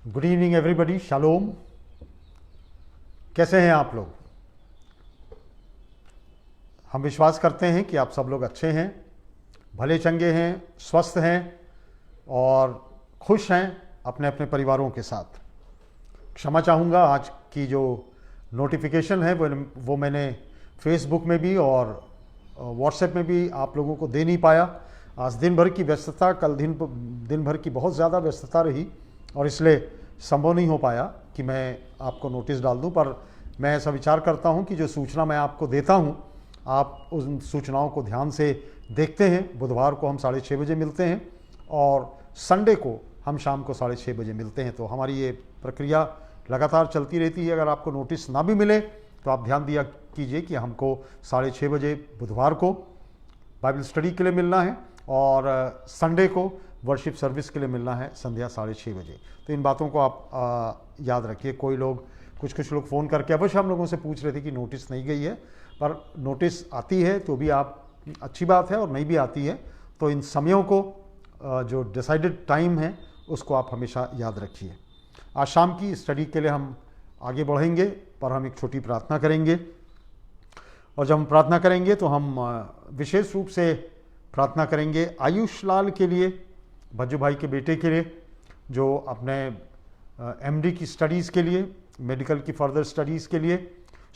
Good evening everybody, shalom. कैसे हैं आप लोग? हम विश्वास करते हैं कि आप सब लोग अच्छे हैं, भले चंगे हैं, स्वस्थ हैं और खुश हैं अपने अपने परिवारों के साथ। क्षमा चाहूँगा, आज की जो नोटिफिकेशन है वो मैंने फेसबुक में भी और व्हाट्सएप में भी आप लोगों को दे नहीं पाया। आज दिन भर की व्यस्तता, कल दिन भर की बहुत ज़्यादा व्यस्तता रही और इसलिए संभव नहीं हो पाया कि मैं आपको नोटिस डाल दूं। पर मैं ऐसा विचार करता हूं कि जो सूचना मैं आपको देता हूं, आप उन सूचनाओं को ध्यान से देखते हैं। बुधवार को हम 6:30 बजे मिलते हैं और संडे को हम शाम को 6:30 बजे मिलते हैं। तो हमारी ये प्रक्रिया लगातार चलती रहती है। अगर आपको नोटिस ना भी मिले तो आप ध्यान दिया कीजिए कि हमको 6:30 बजे बुधवार को बाइबल स्टडी के लिए मिलना है और संडे को वर्शिप सर्विस के लिए मिलना है संध्या 6:30 बजे। तो इन बातों को आप याद रखिए। कुछ लोग फ़ोन करके अवश्य हम लोगों से पूछ रहे थे कि नोटिस नहीं गई है, पर नोटिस आती है तो भी आप अच्छी बात है, और नहीं भी आती है तो इन समयों को, जो डिसाइडेड टाइम है, उसको आप हमेशा याद रखिए। आज शाम की स्टडी के लिए हम आगे बढ़ेंगे, पर हम एक छोटी प्रार्थना करेंगे। और जब हम प्रार्थना करेंगे तो हम विशेष रूप से प्रार्थना करेंगे आयुष लाल के लिए, भज्जू भाई के बेटे के लिए, जो अपने एमडी की स्टडीज़ के लिए, मेडिकल की फर्दर स्टडीज़ के लिए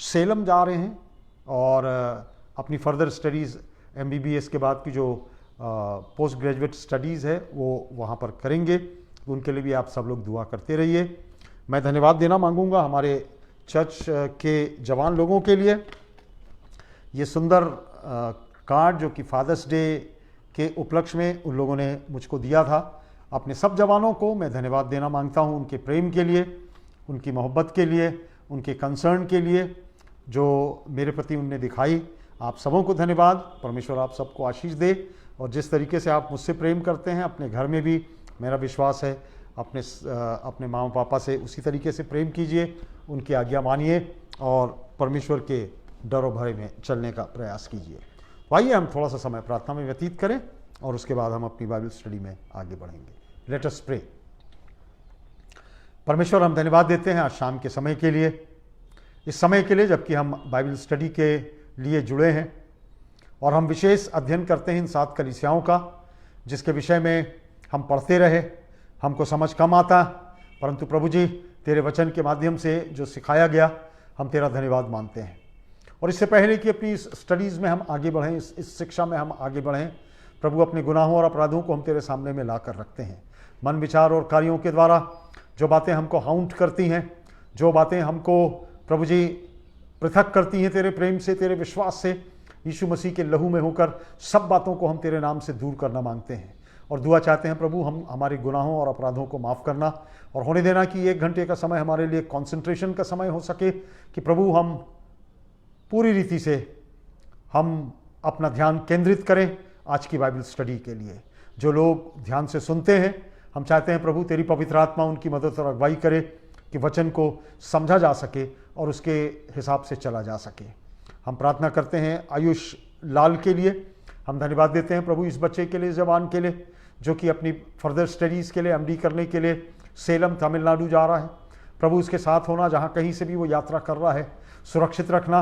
सेलम जा रहे हैं और अपनी फर्दर स्टडीज़ एमबीबीएस के बाद की जो पोस्ट ग्रेजुएट स्टडीज़ है वो वहाँ पर करेंगे। उनके लिए भी आप सब लोग दुआ करते रहिए। मैं धन्यवाद देना मांगूंगा हमारे चर्च के जवान लोगों के लिए। ये सुंदर कार्ड जो कि फादर्स डे के उपलक्ष्य में उन लोगों ने मुझको दिया था, अपने सब जवानों को मैं धन्यवाद देना मांगता हूं, उनके प्रेम के लिए, उनकी मोहब्बत के लिए, उनके कंसर्न के लिए जो मेरे प्रति उनने दिखाई। आप सबों को धन्यवाद। परमेश्वर आप सबको आशीष दे। और जिस तरीके से आप मुझसे प्रेम करते हैं, अपने घर में भी मेरा विश्वास है अपने माँ पापा से उसी तरीके से प्रेम कीजिए, उनकी आज्ञा मानिए और परमेश्वर के डर और भय में चलने का प्रयास कीजिए। तो आइए हम थोड़ा सा समय प्रार्थना में व्यतीत करें और उसके बाद हम अपनी बाइबल स्टडी में आगे बढ़ेंगे। Let us pray. परमेश्वर, हम धन्यवाद देते हैं आज शाम के समय के लिए, इस समय के लिए जबकि हम बाइबल स्टडी के लिए जुड़े हैं और हम विशेष अध्ययन करते हैं इन 7 कलीसियाओं का, जिसके विषय में हम पढ़ते रहे। हमको समझ कम आता, परंतु प्रभु जी तेरे वचन के माध्यम से जो सिखाया गया, हम तेरा धन्यवाद मानते हैं। और इससे पहले कि अपनी इस स्टडीज़ में हम आगे बढ़ें, इस शिक्षा में हम आगे बढ़ें, प्रभु अपने गुनाहों और अपराधों को हम तेरे सामने में ला कर रखते हैं। मन, विचार और कार्यों के द्वारा जो बातें हमको हाउंट करती हैं, जो बातें हमको प्रभु जी पृथक करती हैं तेरे प्रेम से, तेरे विश्वास से, यीशु मसीह के लहू में होकर सब बातों को हम तेरे नाम से दूर करना मांगते हैं और दुआ चाहते हैं प्रभु, हम हमारे गुनाहों और अपराधों को माफ़ करना और होने देना कि 1 घंटे का समय हमारे लिए कॉन्सेंट्रेशन का समय हो सके, कि प्रभु हम पूरी रीति से हम अपना ध्यान केंद्रित करें आज की बाइबल स्टडी के लिए। जो लोग ध्यान से सुनते हैं, हम चाहते हैं प्रभु तेरी पवित्र आत्मा उनकी मदद और अगुवाई करे कि वचन को समझा जा सके और उसके हिसाब से चला जा सके। हम प्रार्थना करते हैं आयुष लाल के लिए। हम धन्यवाद देते हैं प्रभु इस बच्चे के लिए, जवान के लिए, जो कि अपनी फर्दर स्टडीज़ के लिए, एमडी करने के लिए सेलम तमिलनाडु जा रहा है। प्रभु उसके साथ होना, जहाँ कहीं से भी वो यात्रा कर रहा है, सुरक्षित रखना।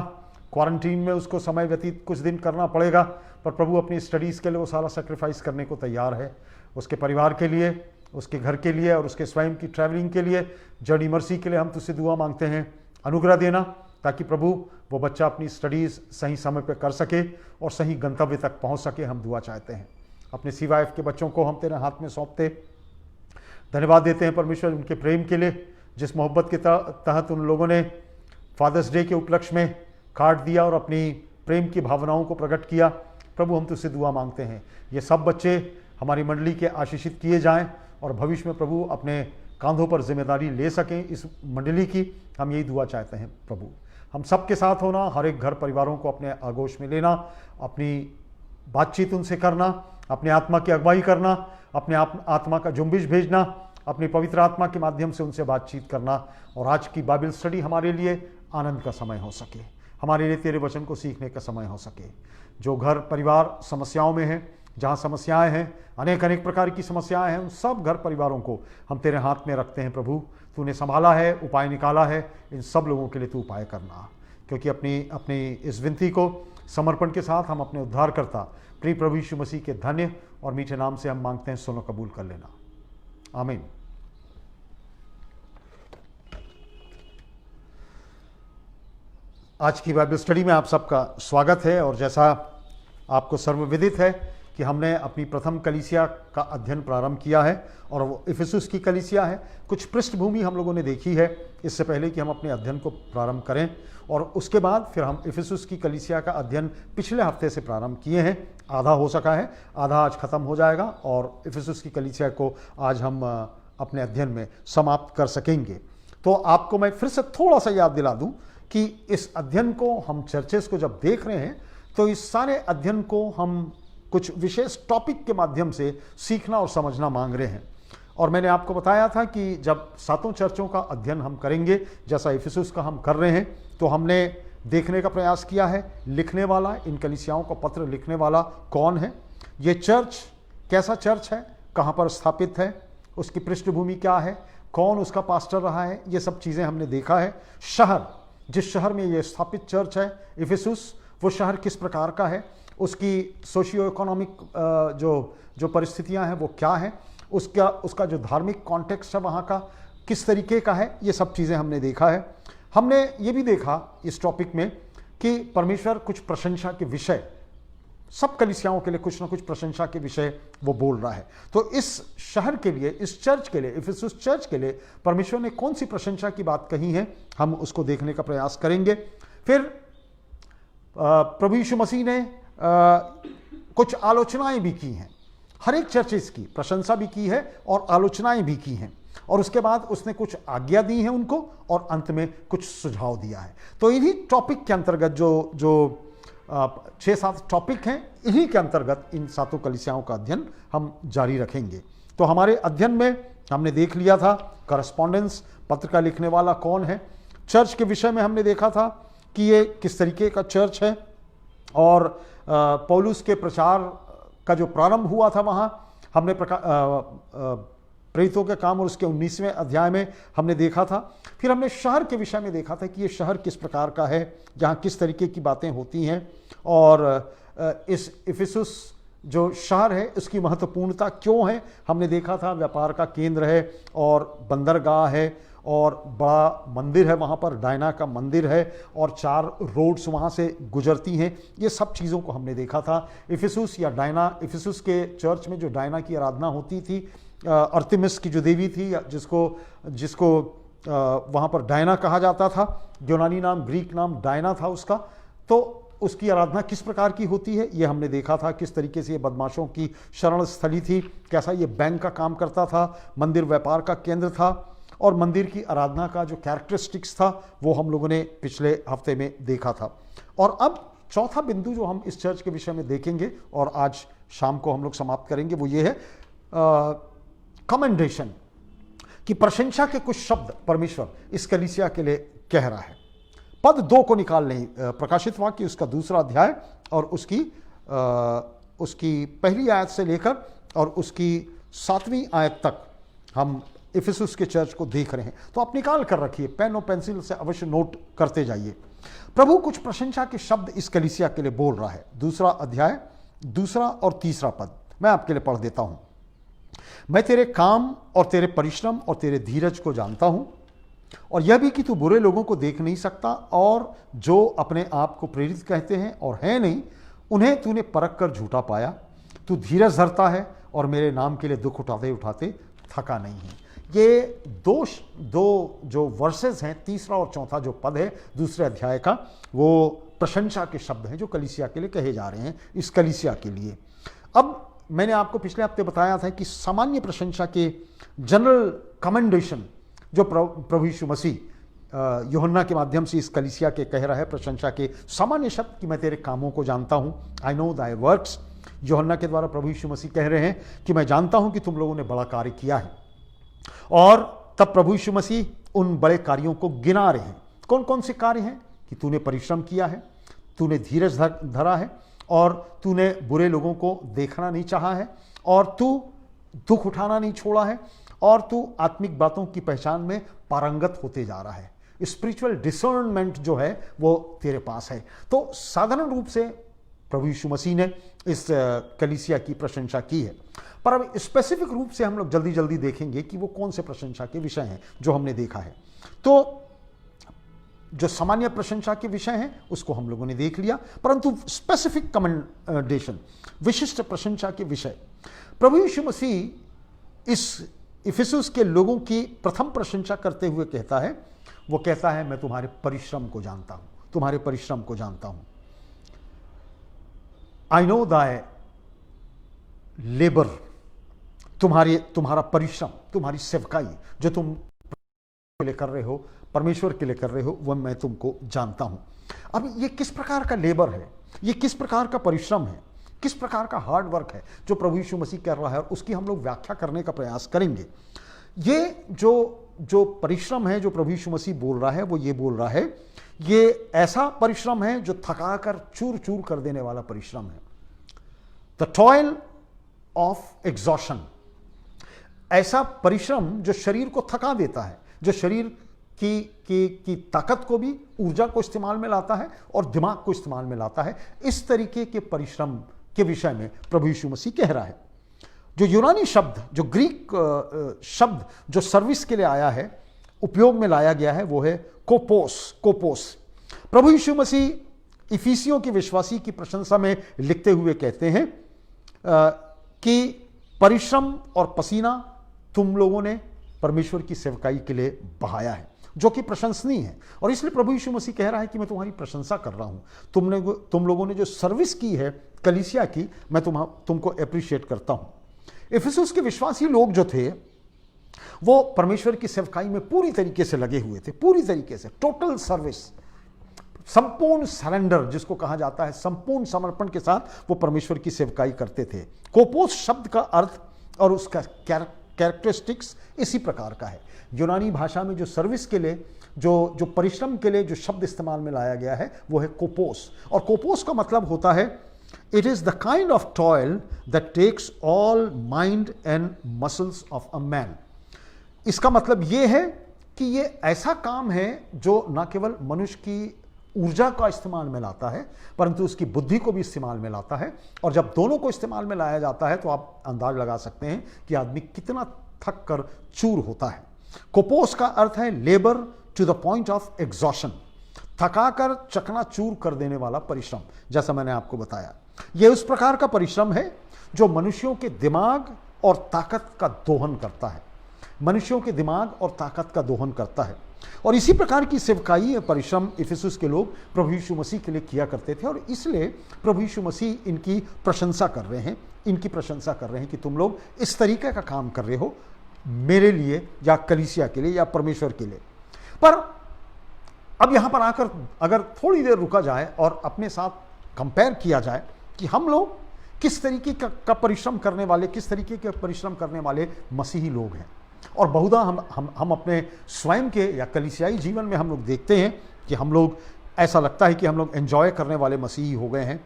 क्वारंटीन में उसको समय व्यतीत कुछ दिन करना पड़ेगा, पर प्रभु अपनी स्टडीज़ के लिए वो सारा सेक्रीफाइस करने को तैयार है। उसके परिवार के लिए, उसके घर के लिए और उसके स्वयं की ट्रैवलिंग के लिए, जर्नी मर्सी के लिए हम तुझसे दुआ मांगते हैं, अनुग्रह देना, ताकि प्रभु वो बच्चा अपनी स्टडीज़ सही समय पर कर सके और सही गंतव्य तक पहुंच सके। हम दुआ चाहते हैं। अपने CYF के बच्चों को हम तेरे हाथ में सौंपते धन्यवाद देते हैं परमेश्वर, उनके प्रेम के लिए, जिस मोहब्बत के तहत उन लोगों ने फादर्स डे के उपलक्ष्य में कार्ड दिया और अपनी प्रेम की भावनाओं को प्रकट किया। प्रभु हम तुझसे दुआ मांगते हैं, ये सब बच्चे हमारी मंडली के आशीषित किए जाएं और भविष्य में प्रभु अपने कांधों पर जिम्मेदारी ले सकें इस मंडली की। हम यही दुआ चाहते हैं प्रभु। हम सबके साथ होना, हर एक घर परिवारों को अपने आगोश में लेना, अपनी बातचीत उनसे करना, अपने आत्मा की अगुवाई करना, अपने आत्मा का जुम्बिश भेजना, अपनी पवित्र आत्मा के माध्यम से उनसे बातचीत करना। और आज की बाइबल स्टडी हमारे लिए आनंद का समय हो सके, हमारे लिए तेरे वचन को सीखने का समय हो सके। जो घर परिवार समस्याओं में है, जहाँ समस्याएं हैं, अनेक अनेक प्रकार की समस्याएं हैं, उन सब घर परिवारों को हम तेरे हाथ में रखते हैं प्रभु। तूने संभाला है, उपाय निकाला है, इन सब लोगों के लिए तू उपाय करना, क्योंकि अपनी अपनी इस विनती को समर्पण के साथ हम अपने उद्धारकर्ता प्रिय प्रभु यीशु मसीह के धन्य और मीठे नाम से हम मांगते हैं, सुनो कबूल कर लेना, आमीन। आज की बाइबल स्टडी में आप सबका स्वागत है। और जैसा आपको सर्वविदित है कि हमने अपनी प्रथम कलीसिया का अध्ययन प्रारंभ किया है और वो इफिसुस की कलीसिया है। कुछ पृष्ठभूमि हम लोगों ने देखी है इससे पहले कि हम अपने अध्ययन को प्रारंभ करें, और उसके बाद फिर हम इफिसुस की कलीसिया का अध्ययन पिछले हफ्ते से प्रारंभ किए हैं। आधा हो सका है, आधा आज खत्म हो जाएगा और इफिसुस की कलीसिया को आज हम अपने अध्ययन में समाप्त कर सकेंगे। तो आपको मैं फिर से थोड़ा सा याद दिला दूं कि इस अध्ययन को हम चर्चेस को जब देख रहे हैं तो इस सारे अध्ययन को हम कुछ विशेष टॉपिक के माध्यम से सीखना और समझना मांग रहे हैं। और मैंने आपको बताया था कि जब सातों चर्चों का अध्ययन हम करेंगे, जैसा इफिसुस का हम कर रहे हैं, तो हमने देखने का प्रयास किया है लिखने वाला, इन कलीसियाओं का पत्र लिखने वाला कौन है, ये चर्च कैसा चर्च है, कहाँ पर स्थापित है, उसकी पृष्ठभूमि क्या है, कौन उसका पास्टर रहा है, ये सब चीज़ें हमने देखा है। शहर, जिस शहर में ये स्थापित चर्च है इफिसुस, वो शहर किस प्रकार का है, उसकी सोशियो इकोनॉमिक जो परिस्थितियां हैं वो क्या है, उसका जो धार्मिक कॉन्टेक्स्ट है वहाँ का किस तरीके का है, ये सब चीज़ें हमने देखा है। हमने ये भी देखा इस टॉपिक में कि परमेश्वर कुछ प्रशंसा के विषय, सब कलीसियाओं के लिए कुछ ना कुछ प्रशंसा के विषय वो बोल रहा है। तो इस शहर के लिए, इस चर्च के लिए, इफिसुस चर्च के लिए परमेश्वर ने कौन सी प्रशंसा की बात कही है, हम उसको देखने का प्रयास करेंगे। फिर प्रभु यीशु मसीह ने कुछ आलोचनाएं भी की हैं, हर एक चर्चेस की प्रशंसा भी की है और आलोचनाएं भी की हैं, और उसके बाद उसने कुछ आज्ञा दी है उनको और अंत में कुछ सुझाव दिया है। तो इन्हीं टॉपिक के अंतर्गत जो 6-7 टॉपिक हैं, इन्हीं के अंतर्गत इन सातों कलीसियाओं का अध्ययन हम जारी रखेंगे। तो हमारे अध्ययन में हमने देख लिया था करस्पॉन्डेंस, पत्र का लिखने वाला कौन है। चर्च के विषय में हमने देखा था कि ये किस तरीके का चर्च है, और पौलुस के प्रचार का जो प्रारंभ हुआ था वहाँ हमने प्रेरितों के काम और उसके 19वें अध्याय में हमने देखा था। फिर हमने शहर के विषय में देखा था कि ये शहर किस प्रकार का है, जहाँ किस तरीके की बातें होती हैं, और इस इफिसुस जो शहर है उसकी महत्वपूर्णता क्यों है, हमने देखा था। व्यापार का केंद्र है और बंदरगाह है और बड़ा मंदिर है वहाँ पर, डायना का मंदिर है, और 4 रोड्स वहाँ से गुजरती हैं। ये सब चीज़ों को हमने देखा था। इफिसुस या डायना, इफिसुस के चर्च में जो डायना की आराधना होती थी, अर्तिमिस की जो देवी थी, जिसको वहाँ पर डायना कहा जाता था, यूनानी नाम, ग्रीक नाम डायना था उसका, तो उसकी आराधना किस प्रकार की होती है ये हमने देखा था। किस तरीके से ये बदमाशों की शरण स्थली थी, कैसा ये बैंक का काम करता था, मंदिर व्यापार का केंद्र था, और मंदिर की आराधना का जो कैरेक्टरिस्टिक्स था वो हम लोगों ने पिछले हफ्ते में देखा था। और अब चौथा बिंदु जो हम इस चर्च के विषय में देखेंगे और आज शाम को हम लोग समाप्त करेंगे, वो ये है कमेंडेशन, कि प्रशंसा के कुछ शब्द परमेश्वर इस कलीसिया के लिए कह रहा है। पद 2 को निकाल लें, प्रकाशित वाक्य उसका 2रा अध्याय और उसकी पहली आयत से लेकर और उसकी 7वीं आयत तक हम इफिसुस के चर्च को देख रहे हैं। तो आप निकाल कर रखिए, पेन और पेंसिल से अवश्य नोट करते जाइए। प्रभु कुछ प्रशंसा के शब्द इस कलीसिया के लिए बोल रहा है। 2रा अध्याय 2रा और 3रा पद मैं आपके लिए पढ़ देता हूं। मैं तेरे काम और तेरे परिश्रम और तेरे धीरज को जानता हूं, और यह भी कि तू बुरे लोगों को देख नहीं सकता, और जो अपने आप को प्रेरित कहते हैं और हैं नहीं, उन्हें तूने परख कर झूठा पाया। तू धीरज धरता है और मेरे नाम के लिए दुख उठाते उठाते थका नहीं है। ये दो जो वर्सेस हैं, 3रा और 4था जो पद है 2रे अध्याय का, वो प्रशंसा के शब्द हैं जो कलीसिया के लिए कहे जा रहे हैं, इस कलीसिया के लिए। अब मैंने आपको पिछले हफ्ते बताया था कि सामान्य प्रशंसा के जनरल कमेंडेशन जो प्रभु यीशु मसीह यूहन्ना के माध्यम से इस कलीसिया के कह रहा है, प्रशंसा के सामान्य शब्द कि मैं तेरे कामों को जानता हूं, आई नो दाई वर्क्स। यूहन्ना के द्वारा प्रभु यीशु मसीह कह रहे हैं कि मैं जानता हूं कि तुम लोगों ने बड़ा कार्य किया है, और तब प्रभु यीशु मसीह उन बड़े कार्यों को गिना रहे हैं। कौन कौन से कार्य हैं? कि तूने परिश्रम किया है, तूने धीरज धरा है, और तूने बुरे लोगों को देखना नहीं चाहा है, और तू दुख उठाना नहीं छोड़ा है, और तू आत्मिक बातों की पहचान में पारंगत होते जा रहा है। स्पिरिचुअल डिसर्नमेंट जो है वो तेरे पास है। तो साधारण रूप से प्रभु यीशु मसीह ने इस कलीसिया की प्रशंसा की है, पर अब स्पेसिफिक रूप से हम लोग जल्दी जल्दी देखेंगे कि वो कौन से प्रशंसा के विषय हैं जो हमने देखा है। तो जो सामान्य प्रशंसा के विषय हैं उसको हम लोगों ने देख लिया, परंतु स्पेसिफिक कमेंडेशन, विशिष्ट प्रशंसा के विषय, प्रभु यीशु मसीह इस इफिसुस के लोगों की प्रथम प्रशंसा करते हुए कहता है, वो कहता है मैं तुम्हारे परिश्रम को जानता हूं, तुम्हारे परिश्रम को जानता हूं। आई नो दाय लेबर, तुम्हारा परिश्रम, तुम्हारी सेवकाई जो तुम के लिए कर रहे हो, परमेश्वर के लिए कर रहे हो, वह मैं तुमको जानता हूं। अब ये किस प्रकार का लेबर है, ये किस प्रकार का परिश्रम है, किस प्रकार का हार्ड वर्क है जो प्रभु यीशु मसीह कर रहा है, और उसकी हम लोग व्याख्या करने का प्रयास करेंगे। ये जो परिश्रम है जो प्रभु यीशु मसीह बोल रहा है, वो ये बोल रहा है, ये ऐसा परिश्रम है जो थकाकर चूर चूर कर देने वाला परिश्रम है। द टॉयल ऑफ एग्जॉशन, ऐसा परिश्रम जो शरीर को थका देता है, जो शरीर की ताकत को भी, ऊर्जा को इस्तेमाल में लाता है और दिमाग को इस्तेमाल में लाता है। इस तरीके के परिश्रम के विषय में प्रभु यीशु मसीह कह रहा है। जो यूनानी शब्द, जो ग्रीक शब्द जो सर्विस के लिए आया है, उपयोग में लाया गया है, वो है कोपोस। प्रभु यीशु मसीह इफिसियों के विश्वासी की प्रशंसा में लिखते हुए कहते हैं कि परिश्रम और पसीना तुम लोगों ने परमेश्वर की सेवकाई के लिए बहाया है, जो कि प्रशंसनीय है। और इसलिए प्रभु यीशु मसीह कह रहा है कि मैं तुम्हारी प्रशंसा कर रहा हूं। तुम लोगों ने जो सर्विस की है कलीसिया की, मैं तुमको अप्रिशिएट करता हूं। इफिसुस के विश्वासी लोग जो थे वो परमेश्वर की सेवकाई में पूरी तरीके से लगे हुए थे, पूरी तरीके से टोटल सर्विस, संपूर्ण सरेंडर जिसको कहा जाता है, संपूर्ण समर्पण के साथ वो परमेश्वर की सेवकाई करते थे। कोपोस शब्द का अर्थ और उसका कैरेक्टरिस्टिक्स इसी प्रकार का है। यूनानी भाषा में जो सर्विस के लिए, जो परिश्रम के लिए जो शब्द इस्तेमाल में लाया गया है वो है कोपोस। और कोपोस का मतलब होता है it is the kind of toil that takes all mind and muscles of a man. इसका मतलब ये है कि ये ऐसा काम है जो न केवल मनुष्य की ऊर्जा का इस्तेमाल में लाता है, परंतु उसकी बुद्धि को भी इस्तेमाल में लाता है। और जब दोनों को इस्तेमाल में लाया जाता है तो आप अंदाज लगा सकते हैं कि आदमी कितना थक कर चूर होता है। कोपोस का अर्थ है labour to the point of exhaustion, थकाकर चकनाचूर कर देने वाला परिश्रम। जैसा मैंने आपको बताया, यह उस प्रकार का परिश्रम है जो मनुष्यों के दिमाग और ताकत का दोहन करता है, मनुष्यों के दिमाग और ताकत का दोहन करता है। और इसी प्रकार की सेवकाई परिश्रम इफिसुस के लोग प्रभु यीशु मसीह के लिए किया करते थे, और इसलिए प्रभु यीशु मसीह इनकी प्रशंसा कर रहे हैं, इनकी प्रशंसा कर रहे हैं कि तुम लोग इस तरीके का काम कर रहे हो मेरे लिए या कलीसिया के लिए या परमेश्वर के लिए। पर अब यहां पर आकर अगर थोड़ी देर रुका जाए और अपने साथ कंपेयर किया जाए कि हम लोग किस तरीके का परिश्रम करने वाले, किस तरीके के परिश्रम करने वाले मसीही लोग हैं। और बहुधा हम अपने स्वयं के या कलीसियाई जीवन में हम लोग देखते हैं कि हम लोग, ऐसा लगता है कि हम लोग एंजॉय करने वाले मसीही हो गए हैं।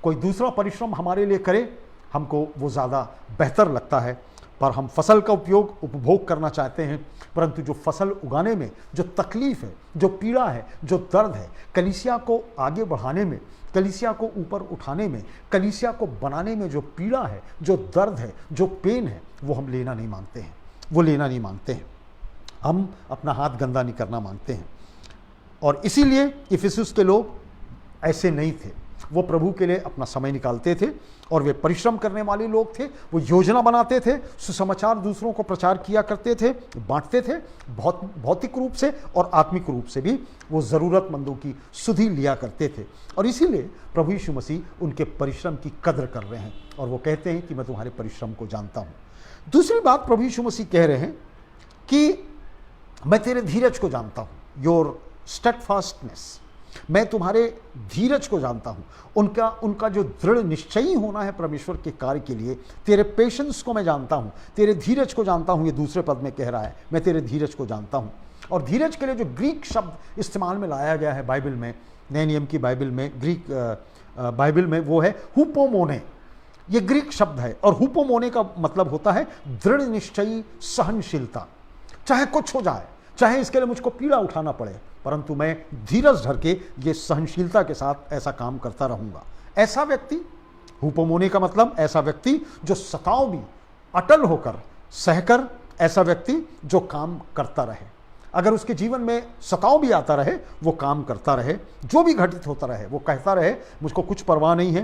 कोई दूसरा परिश्रम हमारे लिए करे, हमको वो ज़्यादा बेहतर लगता है। पर हम फसल का उपभोग करना चाहते हैं, परंतु जो फसल उगाने में जो तकलीफ है, जो पीड़ा है, जो दर्द है, कलीसिया को आगे बढ़ाने में, कलीसिया को ऊपर उठाने में, कलीसिया को बनाने में जो पीड़ा है, जो दर्द है, जो पेन है, वो हम लेना नहीं मांगते हैं, वो लेना नहीं मांगते हैं। हम अपना हाथ गंदा नहीं करना मांगते हैं। और इसीलिए इफिसुस के लोग ऐसे नहीं थे, वो प्रभु के लिए अपना समय निकालते थे और वे परिश्रम करने वाले लोग थे। वो योजना बनाते थे, सुसमाचार दूसरों को प्रचार किया करते थे, बांटते थे, भौतिक रूप से और आत्मिक रूप से भी वो ज़रूरतमंदों की सुधि लिया करते थे। और इसीलिए प्रभु यीशु मसीह उनके परिश्रम की कद्र कर रहे हैं और वो कहते हैं कि मैं तुम्हारे परिश्रम को जानता हूँ। दूसरी बात प्रभु यीशु मसीह कह रहे हैं कि मैं तेरे धीरज को जानता हूँ, योर स्टेडफास्टनेस, मैं तुम्हारे धीरज को जानता हूं, उनका जो दृढ़ निश्चयी होना है परमेश्वर के कार्य के लिए, तेरे पेशेंस को मैं जानता हूं, तेरे धीरज को जानता हूं। ये दूसरे पद में कह रहा है, मैं तेरे धीरज को जानता हूं। और धीरज के लिए जो ग्रीक शब्द इस्तेमाल में लाया गया है बाइबल में, नए नियम की बाइबल में ग्रीक बाइबल में वो है हुपोमोने। ये ग्रीक शब्द है और हुपोमोने का मतलब होता है दृढ़ निश्चयी सहनशीलता। चाहे कुछ हो जाए, चाहे इसके लिए मुझको पीड़ा उठाना पड़े, परंतु मैं धीरज धर के ये सहनशीलता के साथ ऐसा काम करता रहूंगा। ऐसा व्यक्ति, हुपोमोने का मतलब ऐसा व्यक्ति जो सताव भी अटल होकर सहकर, ऐसा व्यक्ति जो काम करता रहे। अगर उसके जीवन में सताव भी आता रहे, वो काम करता रहे, जो भी घटित होता रहे वो कहता रहे मुझको कुछ परवाह नहीं है,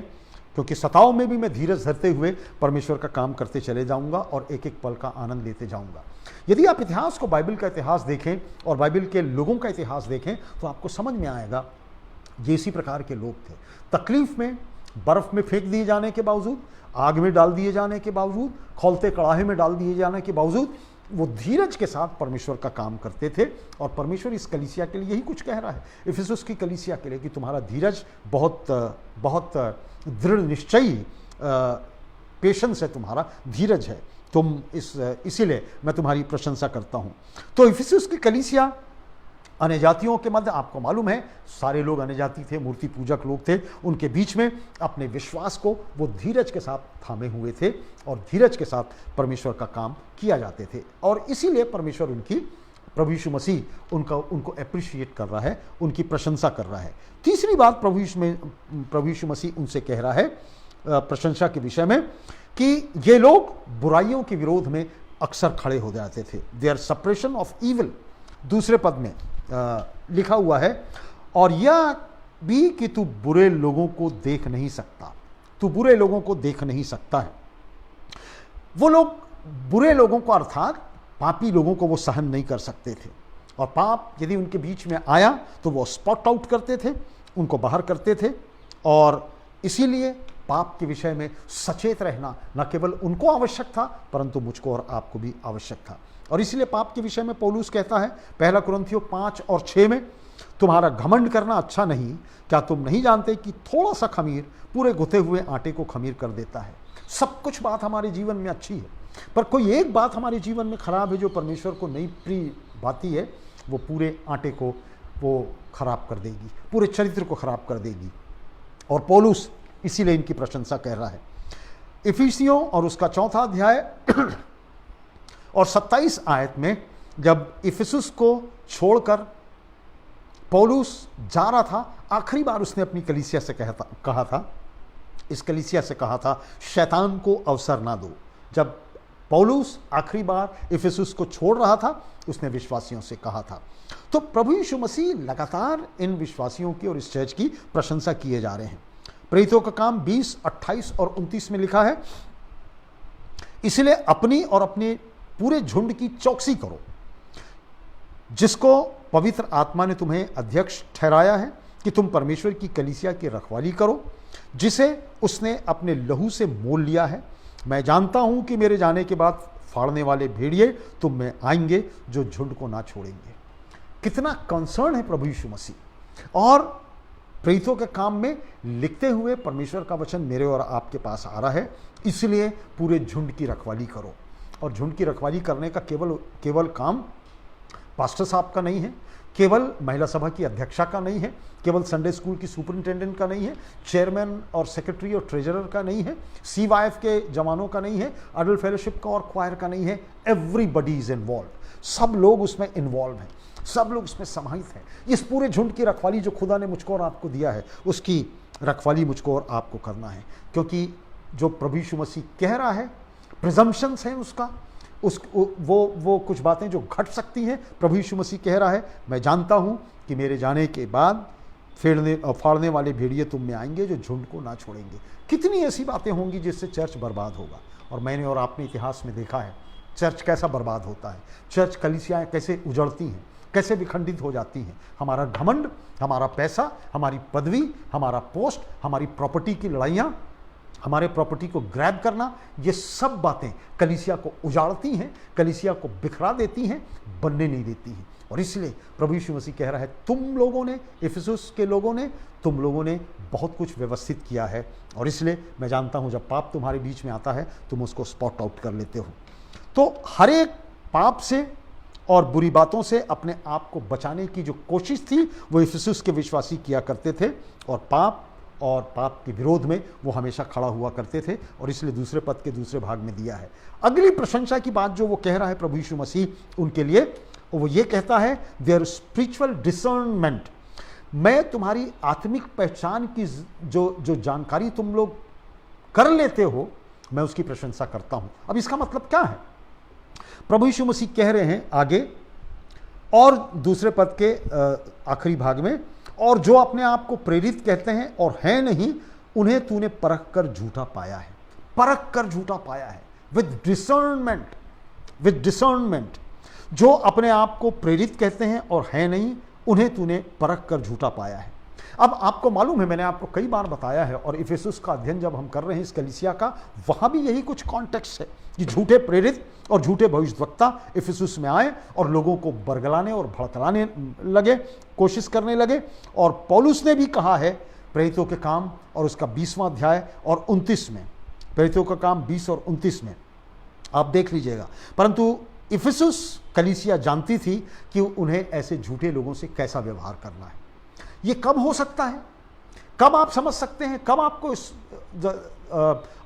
क्योंकि सताव में भी मैं धीरज धरते हुए परमेश्वर का काम करते चले जाऊंगा और एक एक पल का आनंद लेते जाऊंगा। यदि आप इतिहास को, बाइबल का इतिहास देखें और बाइबल के लोगों का इतिहास देखें तो आपको समझ में आएगा ये इसी प्रकार के लोग थे। तकलीफ में, बर्फ में फेंक दिए जाने के बावजूद, आग में डाल दिए जाने के बावजूद, खौलते कड़ाहे में डाल दिए जाने के बावजूद वो धीरज के साथ परमेश्वर का काम करते थे। और परमेश्वर इस कलीसिया के लिए यही कुछ कह रहा है, इफिसुस की कलीसिया के लिए, कि तुम्हारा धीरज बहुत दृढ़ निश्चयी पेशेंस है, तुम्हारा धीरज है, तुम इसीलिए मैं तुम्हारी प्रशंसा करता हूं। तो इफिसुस की कलीसिया अन्य जातियों के मध्य, आपको मालूम है सारे लोग अन्य जाति थे, मूर्ति पूजक लोग थे, उनके बीच में अपने विश्वास को वो धीरज के साथ थामे हुए थे और धीरज के साथ परमेश्वर का काम किया जाते थे। और इसीलिए परमेश्वर उनकी, प्रभु यीशु मसीह उनको अप्रिशिएट कर रहा है, उनकी प्रशंसा कर रहा है। तीसरी बात प्रभु यीशु मसीह उनसे कह रहा है प्रशंसा के विषय में, कि ये लोग बुराइयों के विरोध में अक्सर खड़े हो जाते थे। देयर सप्रेशन ऑफ ईविल, दूसरे पद में लिखा हुआ है, और यह भी कि तू बुरे लोगों को देख नहीं सकता, तू बुरे लोगों को देख नहीं सकता है। वो लोग बुरे लोगों को, अर्थात पापी लोगों को वो सहन नहीं कर सकते थे, और पाप यदि उनके बीच में आया तो वो स्पॉट आउट करते थे, उनको बाहर करते थे। और इसीलिए पाप के विषय में सचेत रहना न केवल उनको आवश्यक था, परंतु मुझको और आपको भी आवश्यक था। और इसलिए पाप के विषय में पौलुस कहता है पहला कुरिन्थियों 5 और 6 में, तुम्हारा घमंड करना अच्छा नहीं, क्या तुम नहीं जानते कि थोड़ा सा खमीर पूरे गुथे हुए आटे को खमीर कर देता है। सब कुछ बात हमारे जीवन में अच्छी है, पर कोई एक बात हमारे जीवन में खराब है जो परमेश्वर को नहीं प्रिय भाती है, वो पूरे आटे को वो खराब कर देगी, पूरे चरित्र को खराब कर देगी। और पौलुस इसीलिए इनकी प्रशंसा कर रहा है। इफिसियों और उसका 4 अध्याय और 27 आयत में, जब इफिसुस को छोड़कर पौलुस जा रहा था, आखिरी बार उसने अपनी कलीसिया से कहा था, इस कलीसिया से कहा था, शैतान को अवसर ना दो। जब पौलुस आखिरी बार इफिसुस को छोड़ रहा था, उसने विश्वासियों से कहा था। तो प्रभु यीशु मसीह लगातार इन विश्वासियों की और इस चर्च की प्रशंसा किए जा रहे हैं। प्रेरितों का काम 20, 28 और 29 में लिखा है, इसलिए अपनी और अपने पूरे झुंड की चौकसी करो, जिसको पवित्र आत्मा ने तुम्हें अध्यक्ष ठहराया है, कि तुम परमेश्वर की कलीसिया की रखवाली करो, जिसे उसने अपने लहू से मोल लिया है। मैं जानता हूं कि मेरे जाने के बाद फाड़ने वाले भेड़िए तुम में आएंगे, जो झुंड को ना छोड़ेंगे। कितना कंसर्न है प्रभु यीशु मसीह। और प्रेरितों के काम में लिखते हुए परमेश्वर का वचन मेरे और आपके पास आ रहा है, इसलिए पूरे झुंड की रखवाली करो। और झुंड की रखवाली करने का केवल काम पास्टर साहब का नहीं है, केवल महिला सभा की अध्यक्षा का नहीं है, केवल संडे स्कूल की सुपरिंटेंडेंट का नहीं है, चेयरमैन और सेक्रेटरी और ट्रेजरर का नहीं है, CYF के जवानों का नहीं है, अडल्ट फेलोशिप का और क्वायर का नहीं है। एवरीबडी इज इन्वॉल्व, सब लोग उसमें इन्वॉल्व हैं, सब लोग उसमें समाहित हैं। इस पूरे झुंड की रखवाली जो खुदा ने मुझको और आपको दिया है, उसकी रखवाली मुझको और आपको करना है। क्योंकि जो प्रभु यीशु मसीह कह रहा है, प्रिजम्पशंस है उसका, वो कुछ बातें जो घट सकती हैं। प्रभु यीशु मसीह कह रहा है, मैं जानता हूं कि मेरे जाने के बाद फाड़ने वाले भेड़िए तुम में आएंगे, जो झुंड को ना छोड़ेंगे। कितनी ऐसी बातें होंगी जिससे चर्च बर्बाद होगा। और मैंने और आपने इतिहास में देखा है चर्च कैसा बर्बाद होता है, चर्च कलीसियाएं कैसे उजड़ती हैं, कैसे विखंडित हो जाती हैं। हमारा घमंड, हमारा पैसा, हमारी पदवी, हमारा पोस्ट, हमारी प्रॉपर्टी की लड़ाइयाँ, हमारे प्रॉपर्टी को ग्रैब करना, ये सब बातें कलीसिया को उजाड़ती हैं, कलीसिया को बिखरा देती हैं, बनने नहीं देती हैं। और इसलिए प्रभु यीशु मसीह कह रहा है, तुम लोगों ने, इफिसुस के लोगों ने, तुम लोगों ने बहुत कुछ व्यवस्थित किया है। और इसलिए मैं जानता हूं जब पाप तुम्हारे बीच में आता है तुम उसको स्पॉट आउट कर लेते हो। तो हर एक पाप से और बुरी बातों से अपने आप को बचाने की जो कोशिश थी वो इफिसुस के विश्वासी किया करते थे। और पाप और पाप के विरोध में वो हमेशा खड़ा हुआ करते थे, और इसलिए दूसरे पद के दूसरे भाग में दिया है। अगली प्रशंसा की बात जो वो कह रहा है प्रभु यीशु मसीह उनके लिए, वो ये कहता है देयर स्पिरिचुअल डिसर्नमेंट, मैं तुम्हारी आत्मिक पहचान की जो जानकारी तुम लोग कर लेते हो, मैं उसकी प्रशंसा करता हूं। अब इसका मतलब क्या है? प्रभु यीशु मसीह कह रहे हैं आगे और दूसरे पद के आखिरी भाग में, और जो अपने आप को प्रेरित कहते हैं और हैं नहीं, उन्हें तूने परख कर झूठा पाया है। परख कर झूठा पाया है विद डिसर्नमेंट, विद डिसर्नमेंट। जो अपने आप को प्रेरित कहते हैं और हैं नहीं, उन्हें तूने परख कर झूठा पाया है। अब आपको मालूम है, मैंने आपको कई बार बताया है, और इफिसुस का अध्ययन जब हम कर रहे हैं इस कलीसिया का, वहां भी यही कुछ कॉन्टेक्स्ट है कि झूठे प्रेरित और झूठे भविष्यद्वक्ता इफिसुस में आए और लोगों को बरगलाने और भड़कलाने लगे, कोशिश करने लगे। और पौलुस ने भी कहा है प्रेरितों के काम और उसका 20वां अध्याय और 29 में, प्रेरितों का काम 20 और 29 में आप देख लीजिएगा। परंतु इफिसुस कलीसिया जानती थी कि उन्हें ऐसे झूठे लोगों से कैसा व्यवहार करना है। ये कब हो सकता है, कब आप समझ सकते हैं, कब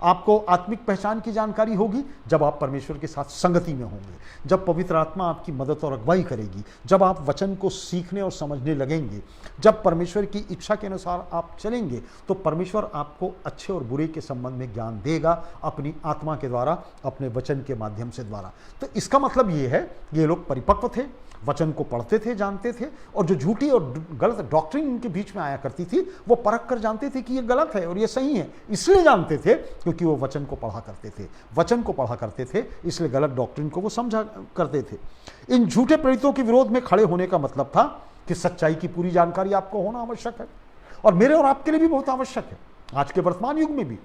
आपको आत्मिक पहचान की जानकारी होगी? जब आप परमेश्वर के साथ संगति में होंगे, जब पवित्र आत्मा आपकी मदद और अगुवाई करेगी, जब आप वचन को सीखने और समझने लगेंगे, जब परमेश्वर की इच्छा के अनुसार आप चलेंगे, तो परमेश्वर आपको अच्छे और बुरे के संबंध में ज्ञान देगा अपनी आत्मा के द्वारा, अपने वचन के माध्यम से द्वारा। तो इसका मतलब ये है, ये लोग परिपक्व थे, वचन को पढ़ते थे, जानते थे, और जो झूठी और गलत डॉक्ट्रिन इनके बीच में आया करती थी, वो परख कर जानते थे कि ये गलत है और ये सही है। इसलिए जानते थे क्योंकि वो वचन को पढ़ा करते थे, वचन को पढ़ा करते थे, इसलिए गलत डॉक्ट्रिन को वो समझा करते थे। इन झूठे प्रेरितों के विरोध में खड़े होने का मतलब था कि सच्चाई की पूरी जानकारी आपको होना आवश्यक है, और मेरे और आपके लिए भी बहुत आवश्यक है। आज के वर्तमान युग में भी,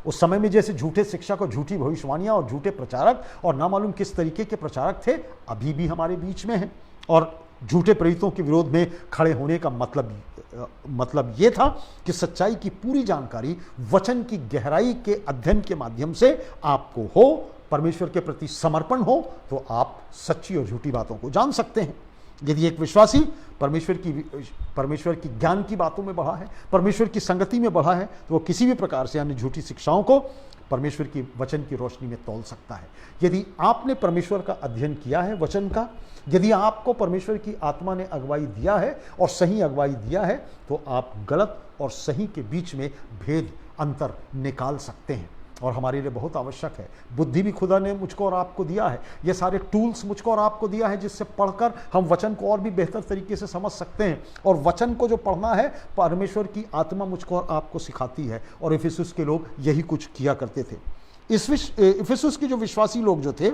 उस समय में जैसे झूठे शिक्षक और झूठी भविष्यवाणियां और झूठे प्रचारक और ना मालूम किस तरीके के प्रचारक थे, अभी भी हमारे बीच में हैं। और झूठे प्रेरितों के विरोध में खड़े होने का मतलब ये था कि सच्चाई की पूरी जानकारी वचन की गहराई के अध्ययन के माध्यम से आपको हो, परमेश्वर के प्रति समर्पण हो, तो आप सच्ची और झूठी बातों को जान सकते हैं। यदि एक विश्वासी परमेश्वर की ज्ञान की बातों में बढ़ा है, परमेश्वर की संगति में बढ़ा है, तो वो किसी भी प्रकार से अन्य झूठी शिक्षाओं को परमेश्वर की वचन की रोशनी में तौल सकता है। यदि आपने परमेश्वर का अध्ययन किया है वचन का, यदि आपको परमेश्वर की आत्मा ने अगुवाई दिया है और सही अगुवाई दिया है, तो आप गलत और सही के बीच में भेद अंतर निकाल सकते हैं। और हमारे लिए बहुत आवश्यक है। बुद्धि भी खुदा ने मुझको और आपको दिया है, ये सारे टूल्स मुझको और आपको दिया है, जिससे पढ़कर हम वचन को और भी बेहतर तरीके से समझ सकते हैं। और वचन को जो पढ़ना है, परमेश्वर की आत्मा मुझको और आपको सिखाती है, और इफिसुस के लोग यही कुछ किया करते थे। इफिसुस के जो विश्वासी लोग जो थे,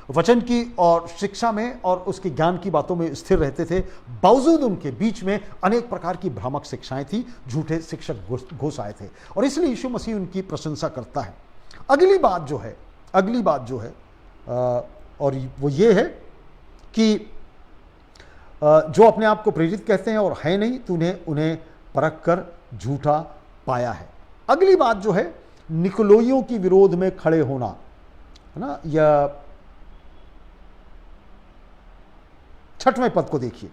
वचन की और शिक्षा में और उसके ज्ञान की बातों में स्थिर रहते थे, बावजूद उनके बीच में अनेक प्रकार की भ्रामक शिक्षाएं थी, झूठे शिक्षक घुस आए थे, और इसलिए यीशु मसीह उनकी प्रशंसा करता है। अगली बात जो है और वो ये है कि जो अपने आप को प्रेरित कहते हैं और है नहीं, तूने उन्हें परख कर झूठा पाया है। अगली बात जो है, निकोलोइयों की विरोध में खड़े होना, है ना। या 6वें पद को देखिए,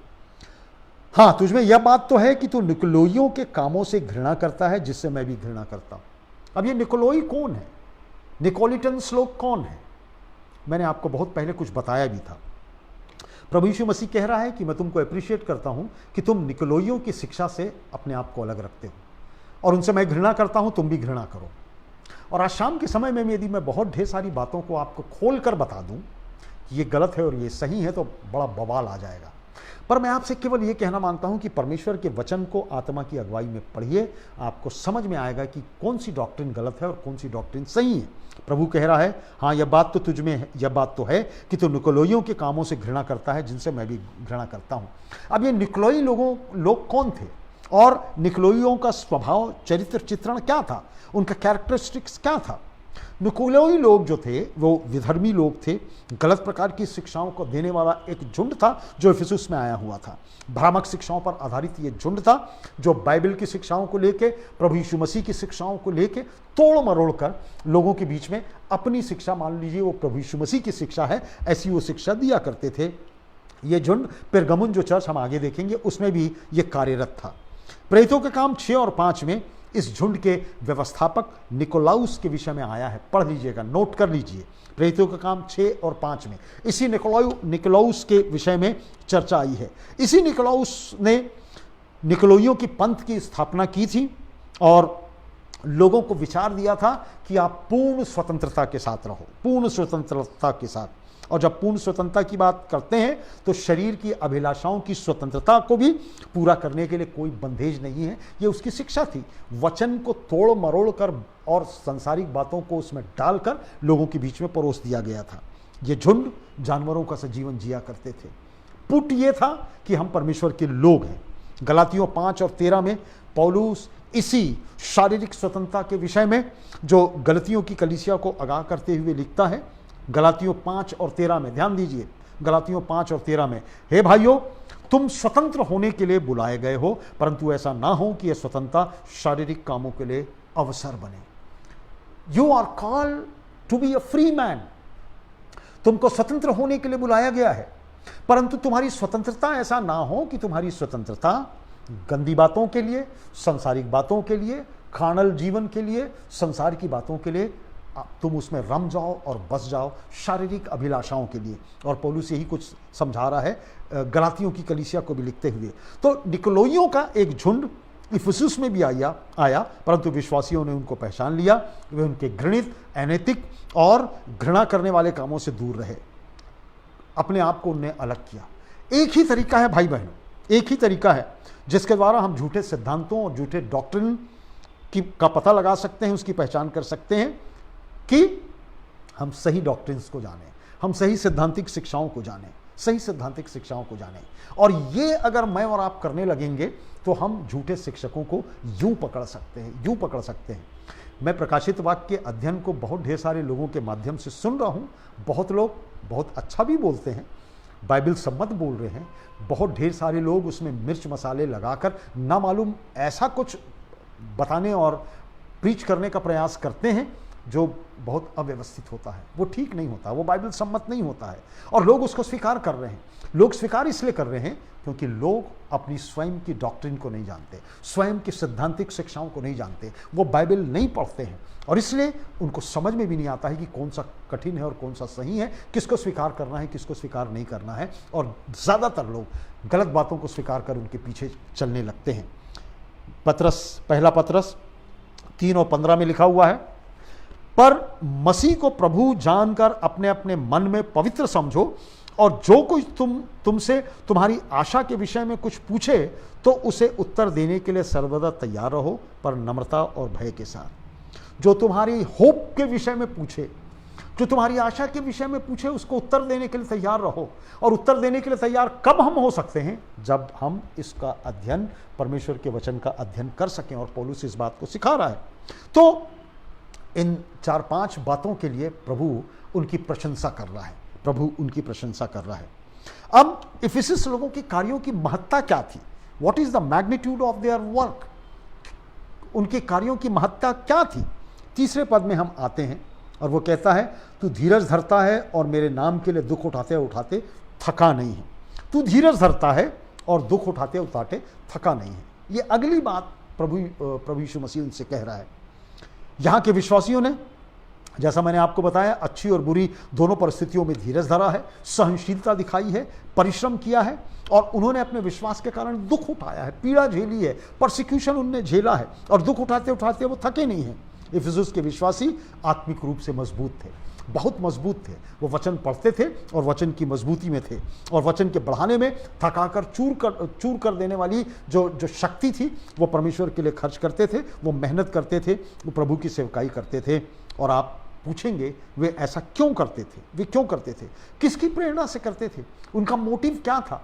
हाँ, तुझमें यह बात तो है कि तू निकोलोइयों के कामों से घृणा करता है, जिससे मैं भी घृणा करता हूं। अब ये निकोलोई कौन है, निकोलिटन्स लोग कौन है? मैंने आपको बहुत पहले कुछ बताया भी था। प्रभु यीशु मसीह कह रहा है कि मैं तुमको अप्रिशिएट करता हूं कि तुम निकोलोइयों की शिक्षा से अपने आप को अलग रखते हो, और उनसे मैं घृणा करता हूं, तुम भी घृणा करो। और आज शाम के समय में यदि मैं बहुत ढेर सारी बातों को आपको खोल कर बता दूं कि ये गलत है और ये सही है, तो बड़ा बवाल आ जाएगा। पर मैं आपसे केवल ये कहना मांगता हूं कि परमेश्वर के वचन को आत्मा की अगुवाई में पढ़िए, आपको समझ में आएगा कि कौन सी डॉक्ट्रिन गलत है और कौन सी डॉक्ट्रिन सही है। प्रभु कह रहा है, हाँ, यह बात तो तुझ में है, यह बात तो है कि तू निकोलोइयों के कामों से घृणा करता है, जिनसे मैं भी घृणा करता हूं। अब ये निकोलोई लोग कौन थे, और निकोलोइयों का स्वभाव चरित्र चित्रण क्या था, उनका कैरेक्टरिस्टिक्स क्या था? निकोलोई लोग जो थे वो विधर्मी लोग थे, गलत प्रकार की शिक्षाओं को देने वाला एक झुंड था जो इफिसुस में आया हुआ था। भ्रामक शिक्षाओं पर आधारित ये झुंड था, जो बाइबल की शिक्षाओं को लेके, प्रभु यीशु मसीह की शिक्षाओं को लेके तोड़ मरोड़ कर लोगों के बीच में अपनी शिक्षा, मान लीजिए वो प्रभु यीशु मसीह की शिक्षा है, ऐसी वो शिक्षा दिया करते थे। ये झुंड पेरगमुन जो चर्च हम आगे देखेंगे उसमें भी ये कार्यरत था। प्रेरितों के काम 6 और 5 में इस झुंड के व्यवस्थापक निकोलाउस के विषय में आया है। पढ़ लीजिएगा, नोट कर लीजिए। प्रेरितों के काम 6 और 5 में इसी निकोलाउस के विषय में चर्चा आई है। इसी निकोलाउस ने निकोलोइयों की पंथ की स्थापना की थी और लोगों को विचार दिया था कि आप पूर्ण स्वतंत्रता के साथ रहो, पूर्ण स्वतंत्रता के साथ। और जब पूर्ण स्वतंत्रता की बात करते हैं तो शरीर की अभिलाषाओं की स्वतंत्रता को भी पूरा करने के लिए कोई बंधेज नहीं है, ये उसकी शिक्षा थी। वचन को तोड़ मरोड़ कर और सांसारिक बातों को उसमें डालकर लोगों के बीच में परोस दिया गया था। ये झुंड जानवरों का सा जीवन जिया करते थे। पुट ये था कि हम परमेश्वर के लोग हैं। गलातियों 5 और 13 में पौलुस इसी शारीरिक स्वतंत्रता के विषय में जो गलतियों की कलीसिया को आगाह करते हुए लिखता है। गलातियों 5 और 13 में ध्यान दीजिए, गलातियों 5 और 13 में, हे भाइयों, तुम स्वतंत्र होने के लिए बुलाए गए हो, परंतु ऐसा ना हो कि यह स्वतंत्रता शारीरिक कामों के लिए अवसर बने। You are called to be a free man. तुमको स्वतंत्र होने के लिए बुलाया गया है, परंतु तुम्हारी स्वतंत्रता ऐसा ना हो कि तुम्हारी स्वतंत्रता गंदी बातों के लिए, सांसारिक बातों के लिए, खानल जीवन के लिए, संसार की बातों के लिए तुम उसमें रम जाओ और बस जाओ, शारीरिक अभिलाषाओं के लिए। और पौलुस यही कुछ समझा रहा है गलातियों की कलीसिया को भी लिखते हुए। तो निकोलोइयों का एक झुंड इफिसुस में भी आया, परंतु विश्वासियों ने उनको पहचान लिया। वे उनके घृणित, अनैतिक और घृणा करने वाले कामों से दूर रहे। अपने आप को उनने अलग किया। एक ही तरीका है भाई बहनों, एक ही तरीका है जिसके द्वारा हम झूठे सिद्धांतों और झूठे डॉक्ट्रिन का पता लगा सकते हैं, उसकी पहचान कर सकते हैं कि हम सही डॉक्ट्रिन्स को जानें, हम सही सिद्धांतिक शिक्षाओं को जानें, सही सिद्धांतिक शिक्षाओं को जानें। और ये अगर मैं और आप करने लगेंगे तो हम झूठे शिक्षकों को यूं पकड़ सकते हैं, यूं पकड़ सकते हैं। मैं प्रकाशित वाक्य के अध्ययन को बहुत ढेर सारे लोगों के माध्यम से सुन रहा हूँ। बहुत लोग बहुत अच्छा भी बोलते हैं, बाइबल सम्मत बोल रहे हैं। बहुत ढेर सारे लोग उसमें मिर्च मसाले लगाकर ना मालूम ऐसा कुछ बताने और प्रीच करने का प्रयास करते हैं जो बहुत अव्यवस्थित होता है, वो ठीक नहीं होता, वो बाइबल सम्मत नहीं होता है। और लोग उसको स्वीकार कर रहे हैं। लोग स्वीकार इसलिए कर रहे हैं क्योंकि लोग अपनी स्वयं की डॉक्ट्रिन को नहीं जानते, स्वयं की सिद्धांतिक शिक्षाओं को नहीं जानते, वो बाइबल नहीं पढ़ते हैं और इसलिए उनको समझ में भी नहीं आता है कि कौन सा कठिन है और कौन सा सही है, किसको स्वीकार करना है, किसको स्वीकार नहीं करना है। और ज़्यादातर लोग गलत बातों को स्वीकार कर उनके पीछे चलने लगते हैं। पहला पत्रस 3 और 15 में लिखा हुआ है, पर मसीह को प्रभु जानकर अपने अपने मन में पवित्र समझो, और जो कोई तुमसे तुम्हारी आशा के विषय में कुछ पूछे तो उसे उत्तर देने के लिए सर्वदा तैयार रहो, पर नम्रता और भय के साथ। जो तुम्हारी होप के विषय में पूछे, जो तुम्हारी आशा के विषय में पूछे, उसको उत्तर देने के लिए तैयार रहो। और उत्तर देने के लिए तैयार कब हम हो सकते हैं? जब हम इसका अध्ययन, परमेश्वर के वचन का अध्ययन कर सकें। और पौलुस इस बात को सिखा रहा है। तो इन 4-5 बातों के लिए प्रभु उनकी प्रशंसा कर रहा है, प्रभु उनकी प्रशंसा कर रहा है। अब इफिसस लोगों के कार्यों की महत्ता क्या थी? What is the magnitude of their work? उनके कार्यों की महत्ता क्या थी? तीसरे पद में हम आते हैं और वो कहता है, तू धीरज धरता है और मेरे नाम के लिए दुख उठाते उठाते थका नहीं है। तू धीरज धरता है और दुख उठाते उठाते थका नहीं है। ये अगली बात प्रभु यीशु मसीह उनसे कह रहा है। यहाँ के विश्वासियों ने, जैसा मैंने आपको बताया, अच्छी और बुरी दोनों परिस्थितियों में धीरज धरा है, सहनशीलता दिखाई है, परिश्रम किया है और उन्होंने अपने विश्वास के कारण दुख उठाया है, पीड़ा झेली है, परसिक्यूशन उनने झेला है और दुख उठाते उठाते वो थके नहीं हैं। इफिसुस के विश्वासी आत्मिक रूप से मजबूत थे, बहुत मजबूत थे। वो वचन पढ़ते थे और वचन की मजबूती में थे और वचन के बढ़ाने में थकाकर चूर कर देने वाली जो शक्ति थी वो परमेश्वर के लिए खर्च करते थे। वो मेहनत करते थे, वो प्रभु की सेवकाई करते थे। और आप पूछेंगे वे ऐसा क्यों करते थे? वे क्यों करते थे? किसकी प्रेरणा से करते थे? उनका मोटिव क्या था?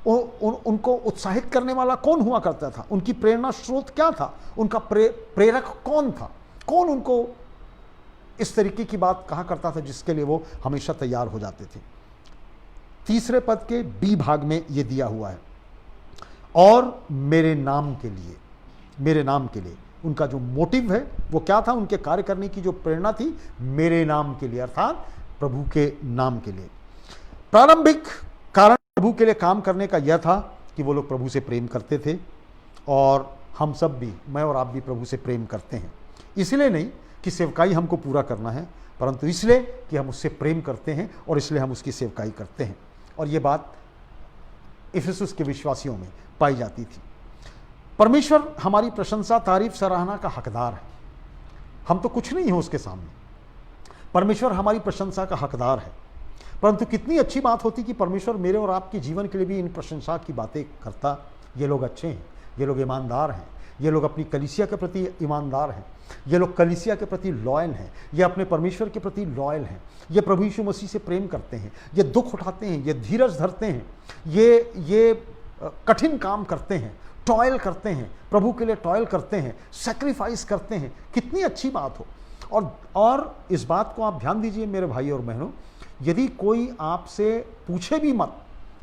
उनको उत्साहित करने वाला कौन हुआ करता था? उनकी प्रेरणा स्रोत क्या था? उनका प्रेरक कौन था? कौन उनको इस तरीके की बात कहा करता था जिसके लिए वो हमेशा तैयार हो जाते थे? तीसरे पद के बी भाग में ये दिया हुआ है, और मेरे नाम के लिए, मेरे नाम के लिए। उनका जो मोटिव है वो क्या था? उनके कार्य करने की जो प्रेरणा थी, मेरे नाम के लिए, अर्थात प्रभु के नाम के लिए। प्रारंभिक कारण प्रभु के लिए काम करने का यह था कि वो लोग प्रभु से प्रेम करते थे और हम सब भी, मैं और आप भी प्रभु से प्रेम करते हैं। इसलिए नहीं कि सेवकाई हमको पूरा करना है, परंतु इसलिए कि हम उससे प्रेम करते हैं और इसलिए हम उसकी सेवकाई करते हैं। और ये बात इफिसुस के विश्वासियों में पाई जाती थी। परमेश्वर हमारी प्रशंसा, तारीफ, सराहना का हकदार है। हम तो कुछ नहीं है उसके सामने। परमेश्वर हमारी प्रशंसा का हकदार है। परंतु कितनी अच्छी बात होती कि परमेश्वर मेरे और आपके जीवन के लिए भी इन प्रशंसा की बातें करता। ये लोग अच्छे हैं, ये लोग ईमानदार हैं, ये लोग अपनी कलीसिया के प्रति ईमानदार हैं, ये लोग कलीसिया के प्रति लॉयल हैं, ये अपने परमेश्वर के प्रति लॉयल हैं, ये प्रभु यीशु मसीह से प्रेम करते हैं, ये दुख उठाते हैं, ये धीरज धरते हैं, ये कठिन काम करते हैं, टॉयल करते हैं, प्रभु के लिए टॉयल करते हैं, सेक्रीफाइस करते हैं। कितनी अच्छी बात हो। और इस बात को आप ध्यान दीजिए मेरे भाई और बहनों, यदि कोई आपसे पूछे भी मत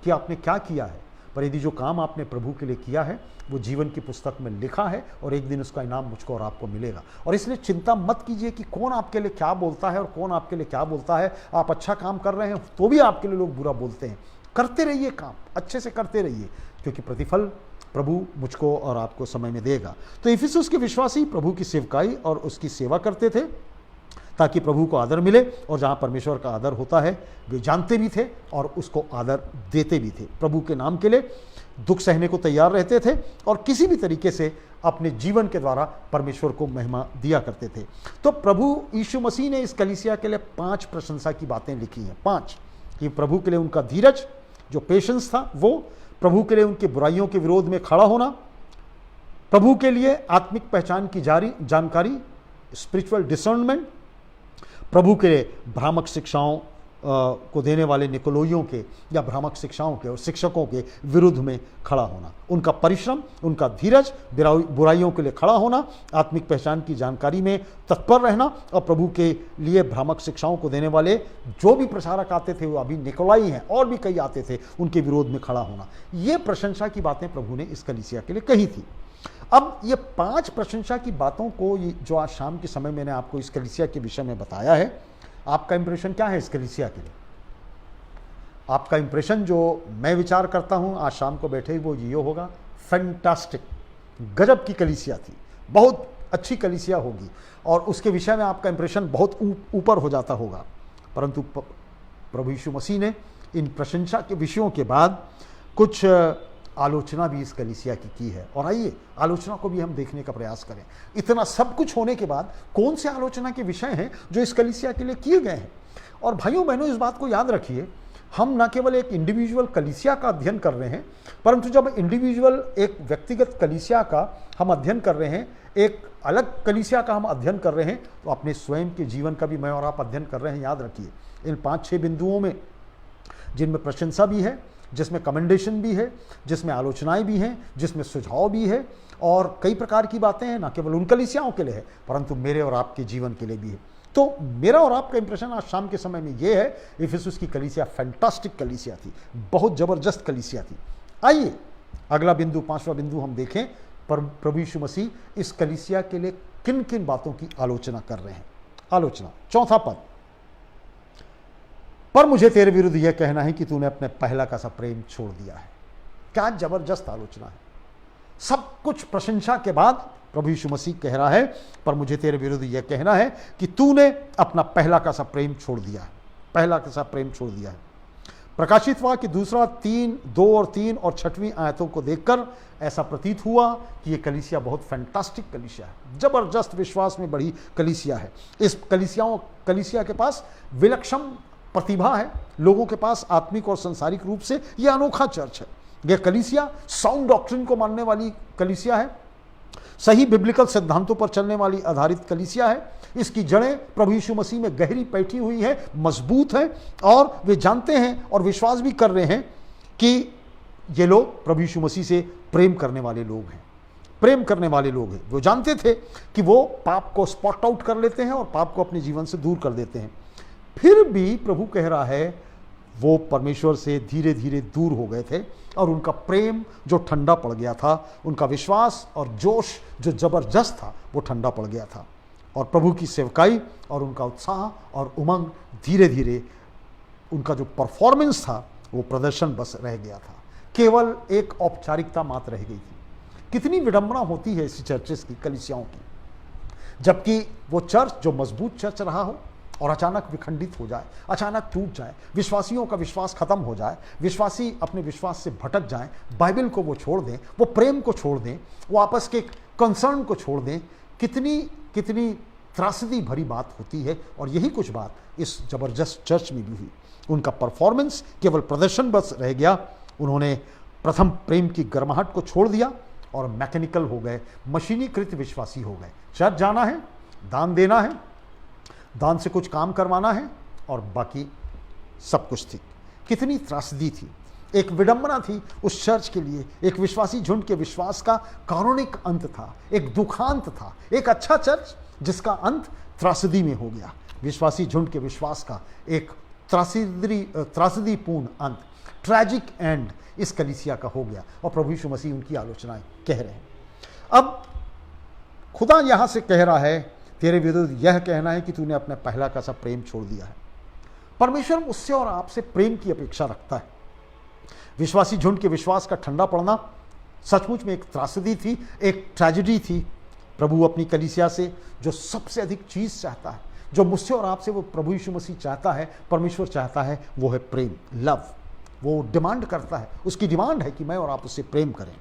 कि आपने क्या किया है, पर यदि जो काम आपने प्रभु के लिए किया है वो जीवन की पुस्तक में लिखा है और एक दिन उसका इनाम मुझको और आपको मिलेगा। और इसलिए चिंता मत कीजिए कि कौन आपके लिए क्या बोलता है और कौन आपके लिए क्या बोलता है। आप अच्छा काम कर रहे हैं तो भी आपके लिए लोग बुरा बोलते हैं। करते रहिए, काम अच्छे से करते रहिए, क्योंकि प्रतिफल प्रभु मुझको और आपको समय में देगा। तो इफिसुस के विश्वासी प्रभु की सेवकाई और उसकी सेवा करते थे ताकि प्रभु को आदर मिले, और जहाँ परमेश्वर का आदर होता है वे जानते भी थे और उसको आदर देते भी थे। प्रभु के नाम के लिए दुख सहने को तैयार रहते थे और किसी भी तरीके से अपने जीवन के द्वारा परमेश्वर को महिमा दिया करते थे। तो प्रभु यीशु मसीह ने इस कलीसिया के लिए 5 प्रशंसा की बातें लिखी हैं। 5 कि प्रभु के लिए उनका धीरज, जो पेशेंस था वो, प्रभु के लिए उनकी बुराइयों के विरोध में खड़ा होना, प्रभु के लिए आत्मिक पहचान की जानकारी, स्पिरिचुअल डिसर्नमेंट, प्रभु के भ्रामक शिक्षाओं को देने वाले निकोलोइयों के या भ्रामक शिक्षाओं के और शिक्षकों के विरुद्ध में खड़ा होना, उनका परिश्रम, उनका धीरज, बुराइयों के लिए खड़ा होना, आत्मिक पहचान की जानकारी में तत्पर रहना, और प्रभु के लिए भ्रामक शिक्षाओं को देने वाले जो भी प्रचारक आते थे, वो अभी निकोलाई हैं और भी कई आते थे, उनके विरोध में खड़ा होना। ये प्रशंसा की बातें प्रभु ने इस कलीसिया के लिए कही थी। अब ये 5 प्रशंसा की बातों को जो आज शाम के समय मैंने आपको इस कलीसिया के विषय में बताया है, आपका इंप्रेशन क्या है इस कलीसिया के लिए? आपका इंप्रेशन जो मैं विचार करता हूं आज शाम को बैठे वो ये होगा, फैंटास्टिक, गजब की कलीसिया थी, बहुत अच्छी कलीसिया होगी, और उसके विषय में आपका इंप्रेशन बहुत ऊपर हो जाता होगा। परंतु प्रभु यीशु मसीह ने इन प्रशंसा के विषयों के बाद कुछ आलोचना भी इस कलीसिया की है, और आइए आलोचना को भी हम देखने का प्रयास करें। इतना सब कुछ होने के बाद कौन से आलोचना के विषय हैं जो इस कलीसिया के लिए किए गए हैं। और भाइयों बहनों, इस बात को याद रखिए, हम न केवल एक इंडिविजुअल कलीसिया का अध्ययन कर रहे हैं, परंतु जब इंडिविजुअल एक व्यक्तिगत कलीसिया का हम अध्ययन कर रहे हैं, एक अलग कलीसिया का हम अध्ययन कर रहे हैं, तो अपने स्वयं के जीवन का भी मैं और आप अध्ययन कर रहे हैं। याद रखिए, इन 5-6 बिंदुओं में, जिनमें प्रशंसा भी है, जिसमें कमेंडेशन भी है, जिसमें आलोचनाएं भी हैं, जिसमें सुझाव भी है, और कई प्रकार की बातें हैं, ना केवल उन कलीसियाओं के लिए है परंतु मेरे और आपके जीवन के लिए भी है। तो मेरा और आपका इंप्रेशन आज शाम के समय में ये है, इफिसुस की कलीसिया फैंटास्टिक कलीसिया थी, बहुत जबरदस्त कलीसिया थी। आइए अगला बिंदु, 5वां बिंदु हम देखें, प्रभु यीशु मसीह इस कलीसिया के लिए किन किन बातों की आलोचना कर रहे हैं। आलोचना, 4वां पद, पर मुझे तेरे विरुद्ध यह कहना है कि तूने अपने पहला का सा प्रेम छोड़ दिया है। क्या जबरदस्त आलोचना है। सब कुछ प्रशंसा के बाद प्रभु यीशु मसीह कह रहा है, पर मुझे तेरे विरुद्ध यह कहना है कि तूने अपना पहला का सा प्रेम छोड़ दिया है, पहला का सा प्रेम छोड़ दिया है। प्रकाशित वाक्य 2 और 3 और 6वीं आयतों को देखकर ऐसा प्रतीत हुआ कि यह कलीसिया बहुत फैंटास्टिक कलीसिया है, जबरदस्त विश्वास में बड़ी कलीसिया है। इस कलीसिया के पास विलक्षण प्रतिभा है, लोगों के पास आत्मिक और सांसारिक रूप से यह अनोखा चर्च है। यह कलीसिया साउंड डॉक्ट्रिन को मानने वाली कलीसिया है, सही बिब्लिकल सिद्धांतों पर चलने वाली आधारित कलीसिया है। इसकी जड़ें प्रभु यीशु मसीह में गहरी बैठी हुई है, मजबूत है, और वे जानते हैं और विश्वास भी कर रहे हैं कि ये लोग प्रभु यीशु मसीह से प्रेम करने वाले लोग हैं, प्रेम करने वाले लोग हैं। वो जानते थे कि वो पाप को स्पॉट आउट कर लेते हैं और पाप को अपने जीवन से दूर कर देते हैं। फिर भी प्रभु कह रहा है वो परमेश्वर से धीरे धीरे दूर हो गए थे, और उनका प्रेम जो ठंडा पड़ गया था, उनका विश्वास और जोश जो जबरदस्त था, वो ठंडा पड़ गया था। और प्रभु की सेवकाई और उनका उत्साह और उमंग धीरे धीरे, उनका जो परफॉर्मेंस था वो प्रदर्शन बस रह गया था, केवल एक औपचारिकता मात्र रह गई थी। कितनी विडंबना होती है ऐसी चर्चेस की, कलीसियाओं की, जबकि वो चर्च जो मजबूत चर्च रहा हो और अचानक विखंडित हो जाए, अचानक टूट जाए, विश्वासियों का विश्वास खत्म हो जाए, विश्वासी अपने विश्वास से भटक जाएं, बाइबल को वो छोड़ दें, वो प्रेम को छोड़ दें, वो आपस के कंसर्न को छोड़ दें, कितनी कितनी त्रासदी भरी बात होती है। और यही कुछ बात इस जबरदस्त चर्च में भी हुई। उनका परफॉर्मेंस केवल प्रदर्शन बस रह गया। उन्होंने प्रथम प्रेम की गर्माहट को छोड़ दिया और मैकेनिकल हो गए, मशीनीकृत विश्वासी हो गए। चर्च जाना है, दान देना है, दान से कुछ काम करवाना है और बाकी सब कुछ ठीक। कितनी त्रासदी थी, एक विडंबना थी उस चर्च के लिए। एक विश्वासी झुंड के विश्वास का कारुणिक अंत था, एक दुखांत था। एक अच्छा चर्च जिसका अंत त्रासदी में हो गया, विश्वासी झुंड के विश्वास का एक त्रासदीपूर्ण अंत, ट्रैजिक एंड इस कलीसिया का हो गया। और प्रभु यीशु मसीह उनकी आलोचनाएं कह रहे हैं। अब खुदा यहां से कह रहा है, तेरे विरुद्ध यह कहना है कि तूने अपना पहला का सा प्रेम छोड़ दिया है। परमेश्वर मुझसे और आपसे प्रेम की अपेक्षा रखता है। विश्वासी झुंड के विश्वास का ठंडा पड़ना सचमुच में एक त्रासदी थी, एक ट्रेजेडी थी। प्रभु अपनी कलीसिया से जो सबसे अधिक चीज चाहता है, जो मुझसे और आपसे वो प्रभु यीशु मसीह चाहता है, परमेश्वर चाहता है, वो है प्रेम, लव। वो डिमांड करता है, उसकी डिमांड है कि मैं और आप उससे प्रेम करें।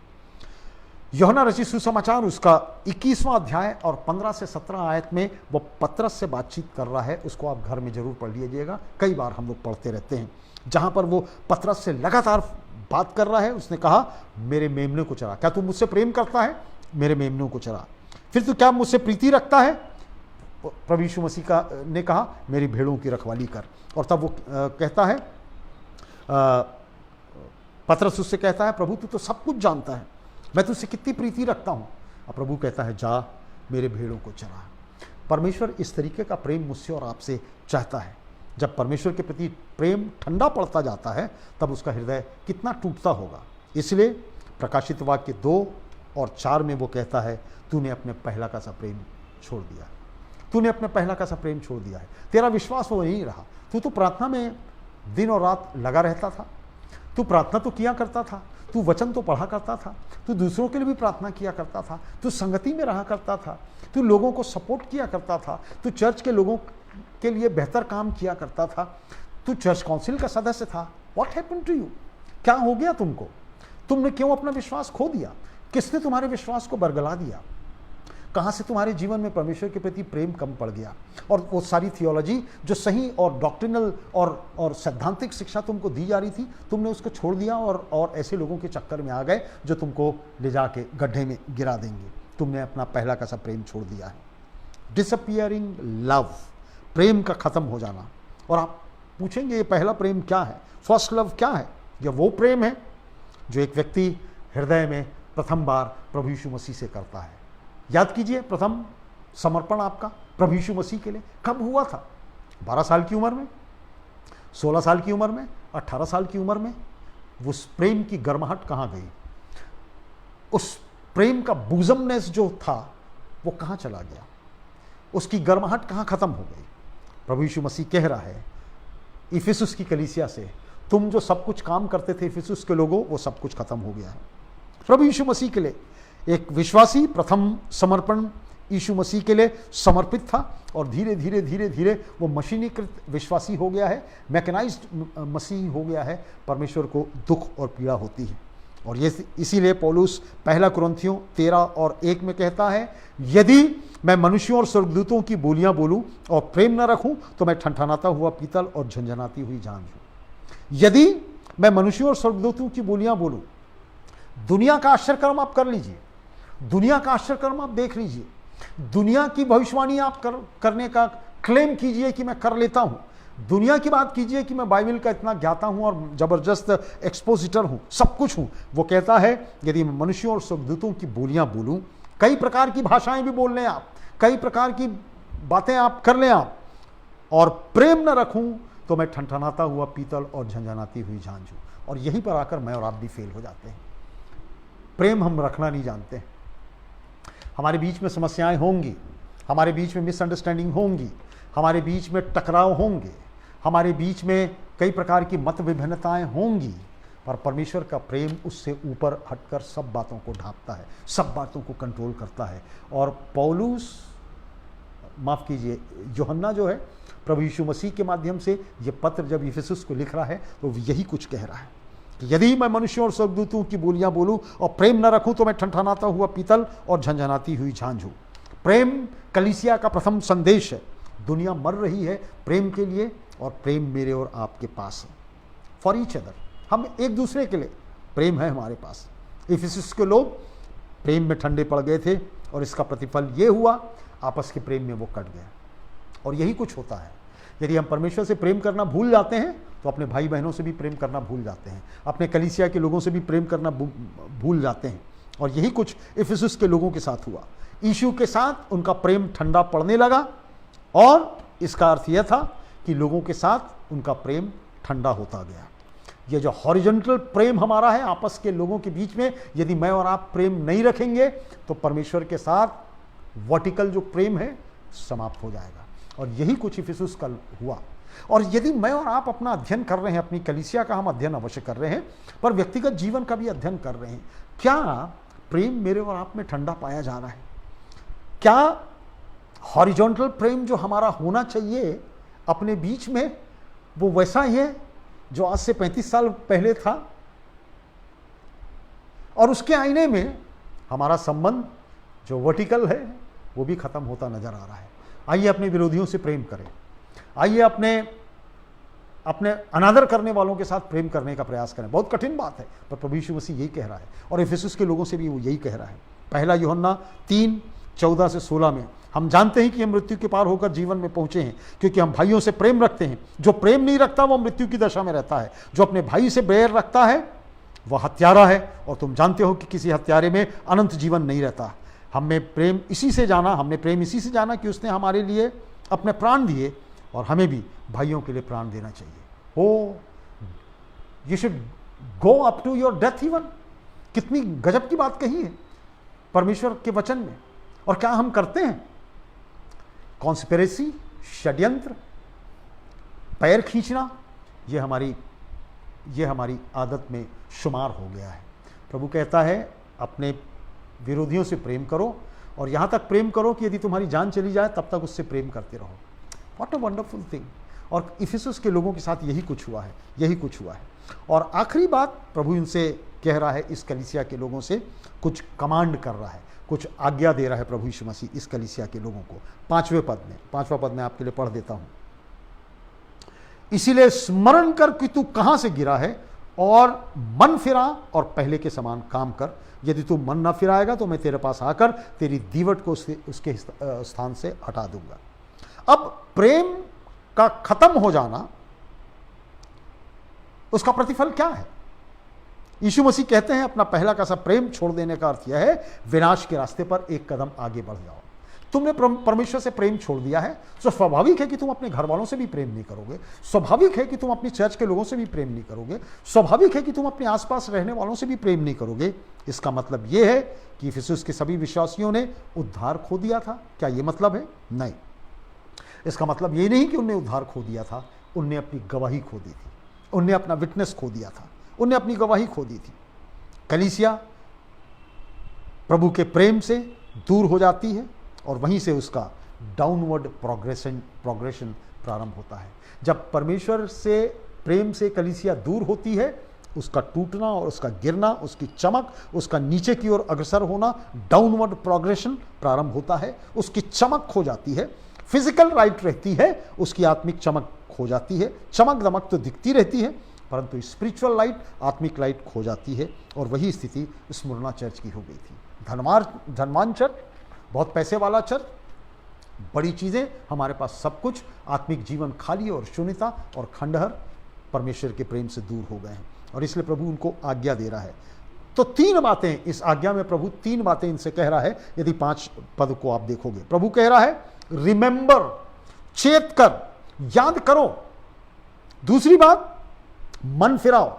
यूहन्ना रचित सुसमाचार उसका 21वां अध्याय और 15 से 17 आयत में वो पतरस से बातचीत कर रहा है। उसको आप घर में जरूर पढ़ लीजिएगा, कई बार हम लोग पढ़ते रहते हैं। जहां पर वो पतरस से लगातार बात कर रहा है। उसने कहा, मेरे मेमनों को चरा। क्या तू मुझसे प्रेम करता है? मेरे मेमनों को चरा। फिर तू क्या मुझसे प्रीति रखता है? प्रभु यीशु मसीह का ने कहा, मेरी भेड़ों की रखवाली कर। और तब वो कहता है, पतरस उससे कहता है, प्रभु तू तो सब कुछ जानता है, मैं तुझसे कितनी प्रीति रखता हूं। और प्रभु कहता है, जा मेरे भेड़ों को चरा। परमेश्वर इस तरीके का प्रेम मुझसे और आपसे चाहता है। जब परमेश्वर के प्रति प्रेम ठंडा पड़ता जाता है, तब उसका हृदय कितना टूटता होगा। इसलिए प्रकाशित वाक्य 2 और 4 में वो कहता है, तूने अपने पहला का सा प्रेम छोड़ दिया। तूने अपने पहला का सा प्रेम छोड़ दिया है। तेरा विश्वास वो नहीं रहा। तू तो प्रार्थना में दिन और रात लगा रहता था। तू प्रार्थना तो किया करता था, तू वचन तो पढ़ा करता था, तू दूसरों के लिए भी प्रार्थना किया करता था, तू संगति में रहा करता था, तू लोगों को सपोर्ट किया करता था, तू चर्च के लोगों के लिए बेहतर काम किया करता था, तू चर्च काउंसिल का सदस्य था। What happened to you? क्या हो गया तुमको? तुमने क्यों अपना विश्वास खो दिया? किसने तुम्हारे विश्वास को बरगला दिया? कहां से तुम्हारे जीवन में परमेश्वर के प्रति प्रेम कम पड़ गया? और वो सारी थियोलॉजी जो सही और डॉक्ट्रिनल और सैद्धांतिक शिक्षा तुमको दी जा रही थी, तुमने उसको छोड़ दिया और ऐसे लोगों के चक्कर में आ गए जो तुमको ले जाके गड्ढे में गिरा देंगे। तुमने अपना पहला का सा प्रेम छोड़ दिया है। डिसअपियरिंग लव, प्रेम का खत्म हो जाना। और आप पूछेंगे, ये पहला प्रेम क्या है? फर्स्ट लव क्या है? यह वो प्रेम है जो एक व्यक्ति हृदय में प्रथम बार प्रभु यीशु मसीह से करता है। याद कीजिए, प्रथम समर्पण आपका प्रभु यीशु मसीह के लिए कब हुआ था? 12 साल की उम्र में, 16 साल की उम्र में, 18 साल की उम्र में। उस प्रेम की गर्माहट कहाँ गई? उस प्रेम का बूजमनेस जो था वो कहाँ चला गया? उसकी गर्माहट कहाँ खत्म हो गई? प्रभु यीशु मसीह कह रहा है इफिसुस की कलीसिया से, तुम जो सब कुछ काम करते थे इफिसुस के लोगों, वो सब कुछ खत्म हो गया है। प्रभु यीशु मसीह के लिए एक विश्वासी प्रथम समर्पण यीशु मसीह के लिए समर्पित था और धीरे धीरे धीरे धीरे वो मशीनीकृत विश्वासी हो गया है, मैकेनाइज्ड मसीह हो गया है। परमेश्वर को दुख और पीड़ा होती है। और ये इसीलिए पौलुस पहला कुरिन्थियों 13 और 1 में कहता है, यदि मैं मनुष्यों और स्वर्गदूतों की बोलियां बोलूं और प्रेम न रखूं तो मैं ठनठनाता हुआ पीतल और झंझनाती हुई झांझ हूं। यदि मैं मनुष्यों और स्वर्गदूतों की बोलियां बोलूं, दुनिया का आश्चर्यकर्म आप कर लीजिए, दुनिया का आश्चर्यकर्म आप देख लीजिए, दुनिया की भविष्यवाणी आप करने का क्लेम कीजिए कि मैं कर लेता हूं, दुनिया की बात कीजिए कि मैं बाइबल का इतना ज्ञाता हूं और जबरदस्त एक्सपोजिटर हूं, सब कुछ हूं। वो कहता है, यदि मैं मनुष्यों और स्वर्गदूतों की बोलियां बोलूं, कई प्रकार की भाषाएं भी बोल लें आप, कई प्रकार की बातें आप कर लें आप, और प्रेम न रखूं तो मैं ठनठनाता हुआ पीतल और झंझनाती हुई झांझ हूं। और यहीं पर आकर मैं और आप भी फेल हो जाते हैं। प्रेम हम रखना नहीं जानते। हमारे बीच में समस्याएं होंगी, हमारे बीच में मिसअंडरस्टैंडिंग होंगी, हमारे बीच में टकराव होंगे, हमारे बीच में कई प्रकार की मत विभिन्नताएं होंगी, पर परमेश्वर का प्रेम उससे ऊपर हटकर सब बातों को ढांपता है, सब बातों को कंट्रोल करता है। और पौलुस, माफ़ कीजिए, यूहन्ना जो है प्रभु यीशु मसीह के माध्यम से ये पत्र जब इफिसुस को लिख रहा है तो यही कुछ कह रहा है कि यदि मैं मनुष्यों और स्वर्गदूतों की बोलियां बोलूं और प्रेम न रखूं तो मैं ठनठनाता हुआ पीतल और झंझनाती हुई झांझ हूं। प्रेम कलीसिया का प्रथम संदेश है। दुनिया मर रही है प्रेम के लिए, और प्रेम मेरे और आपके पास है। फॉर ईच अदर, हम एक दूसरे के लिए प्रेम है हमारे पास। इफिसुस के लोग प्रेम में ठंडे पड़ गए थे और इसका प्रतिफल ये हुआ, आपस के प्रेम में वो कट गया। और यही कुछ होता है, यदि हम परमेश्वर से प्रेम करना भूल जाते हैं तो अपने भाई बहनों से भी प्रेम करना भूल जाते हैं, अपने कलीसिया के लोगों से भी प्रेम करना भूल जाते हैं। और यही कुछ इफिसुस के लोगों के साथ हुआ। यीशु के साथ उनका प्रेम ठंडा पड़ने लगा, और इसका अर्थ यह था कि लोगों के साथ उनका प्रेम ठंडा होता गया। ये जो हॉरिजॉन्टल प्रेम हमारा है आपस के लोगों के बीच में, यदि मैं और आप प्रेम नहीं रखेंगे तो परमेश्वर के साथ वर्टिकल जो प्रेम है समाप्त हो जाएगा। और यही कुछ इफिसुस का हुआ। और यदि मैं और आप अपना अध्ययन कर रहे हैं, अपनी कलीसिया का हम अध्ययन अवश्य कर रहे हैं, पर व्यक्तिगत जीवन का भी अध्ययन कर रहे हैं, क्या प्रेम मेरे और आप में ठंडा पाया जा रहा है? क्या हॉरिजॉन्टल प्रेम जो हमारा होना चाहिए अपने बीच में, वो वैसा ही है जो आज से 35 साल पहले था? और उसके आईने में हमारा संबंध जो वर्टिकल है वो भी खत्म होता नजर आ रहा है। आइए अपने विरोधियों से प्रेम करें, आइए अपने अनादर करने वालों के साथ प्रेम करने का प्रयास करें। बहुत कठिन बात है, पर प्रभु यीशु मसीह यही कह रहा है, और इफिसुस के लोगों से भी वो यही कह रहा है। पहला यूहन्ना 3:14 से 16 में हम जानते हैं कि हम मृत्यु के पार होकर जीवन में पहुंचे हैं, क्योंकि हम भाइयों से प्रेम रखते हैं। जो प्रेम नहीं रखता वो मृत्यु की दशा में रहता है। जो अपने भाई से बैर रखता है वह हत्यारा है, और तुम जानते हो कि किसी हत्यारे में अनंत जीवन नहीं रहता। हमने प्रेम इसी से जाना कि उसने हमारे लिए अपने प्राण दिए, और हमें भी भाइयों के लिए प्राण देना चाहिए। Oh, you should go up to your death even. कितनी गजब की बात कही है परमेश्वर के वचन में। और क्या हम करते हैं? कॉन्स्पिरेसी, षड्यंत्र, पैर खींचना, ये हमारी आदत में शुमार हो गया है। प्रभु कहता है अपने विरोधियों से प्रेम करो, और यहां तक प्रेम करो कि यदि तुम्हारी जान चली जाए तब तक उससे प्रेम करते रहो। What a wonderful thing. और इफिसुस के लोगों के साथ यही कुछ हुआ है। और आखिरी बात प्रभु इनसे कह रहा है, इस कलीसिया के लोगों से कुछ कमांड कर रहा है, कुछ आज्ञा दे रहा है प्रभु यीशु मसीह इस कलीसिया के लोगों को। 5वां पद में आपके लिए पढ़ देता हूं। इसीलिए स्मरण कर कि तू कहां से गिरा है, और मन फिरा और पहले के समान काम कर। यदि तू मन न फिराएगा तो मैं तेरे पास आकर तेरी दीवट को उसके स्थान से हटा दूंगा। अब प्रेम का खत्म हो जाना, उसका प्रतिफल क्या है? यीशु मसीह कहते हैं अपना पहला का सब प्रेम छोड़ देने का अर्थ यह है विनाश के रास्ते पर एक कदम आगे बढ़ जाओ। तुमने परमेश्वर से प्रेम छोड़ दिया है, तो स्वाभाविक है कि तुम अपने घर वालों से भी प्रेम नहीं करोगे। स्वाभाविक है कि तुम अपनी चर्च के लोगों से भी प्रेम नहीं करोगे। स्वाभाविक है कि तुम अपने आसपास रहने वालों से भी प्रेम नहीं करोगे। इसका मतलब यह है कि इफिसुस के सभी विश्वासियों ने उद्धार खो दिया था। क्या यह मतलब है? नहीं। इसका मतलब ये नहीं कि उनने उद्धार खो दिया था, उनने अपनी गवाही खो दी थी, उनने अपना विटनेस खो दिया था, उनने अपनी गवाही खो दी थी। कलीसिया प्रभु के प्रेम से दूर हो जाती है, और वहीं से उसका डाउनवर्ड प्रोग्रेशन प्रारंभ होता है। जब परमेश्वर से प्रेम से कलीसिया दूर होती है, उसका टूटना और उसका गिरना, उसकी चमक, उसका नीचे की ओर अग्रसर होना, डाउनवर्ड प्रोग्रेशन प्रारंभ होता है। उसकी चमक खो जाती है। फिजिकल लाइट रहती है, उसकी आत्मिक चमक खो जाती है। चमक दमक तो दिखती रहती है, परंतु स्पिरिचुअल लाइट, आत्मिक लाइट खो जाती है। और वही स्थिति स्मुरना चर्च की हो गई थी। धनवान चर्च, बहुत पैसे वाला चर्च, बड़ी चीजें, हमारे पास सब कुछ, आत्मिक जीवन खाली और शून्यता और खंडहर, परमेश्वर के प्रेम से दूर हो गए हैं। और इसलिए प्रभु उनको आज्ञा दे रहा है। तो 3 बातें इस आज्ञा में प्रभु 3 बातें इनसे कह रहा है। यदि 5 पद को आप देखोगे, प्रभु कह रहा है रिमेंबर, चेत कर, याद करो। दूसरी बात, मन फिराओ।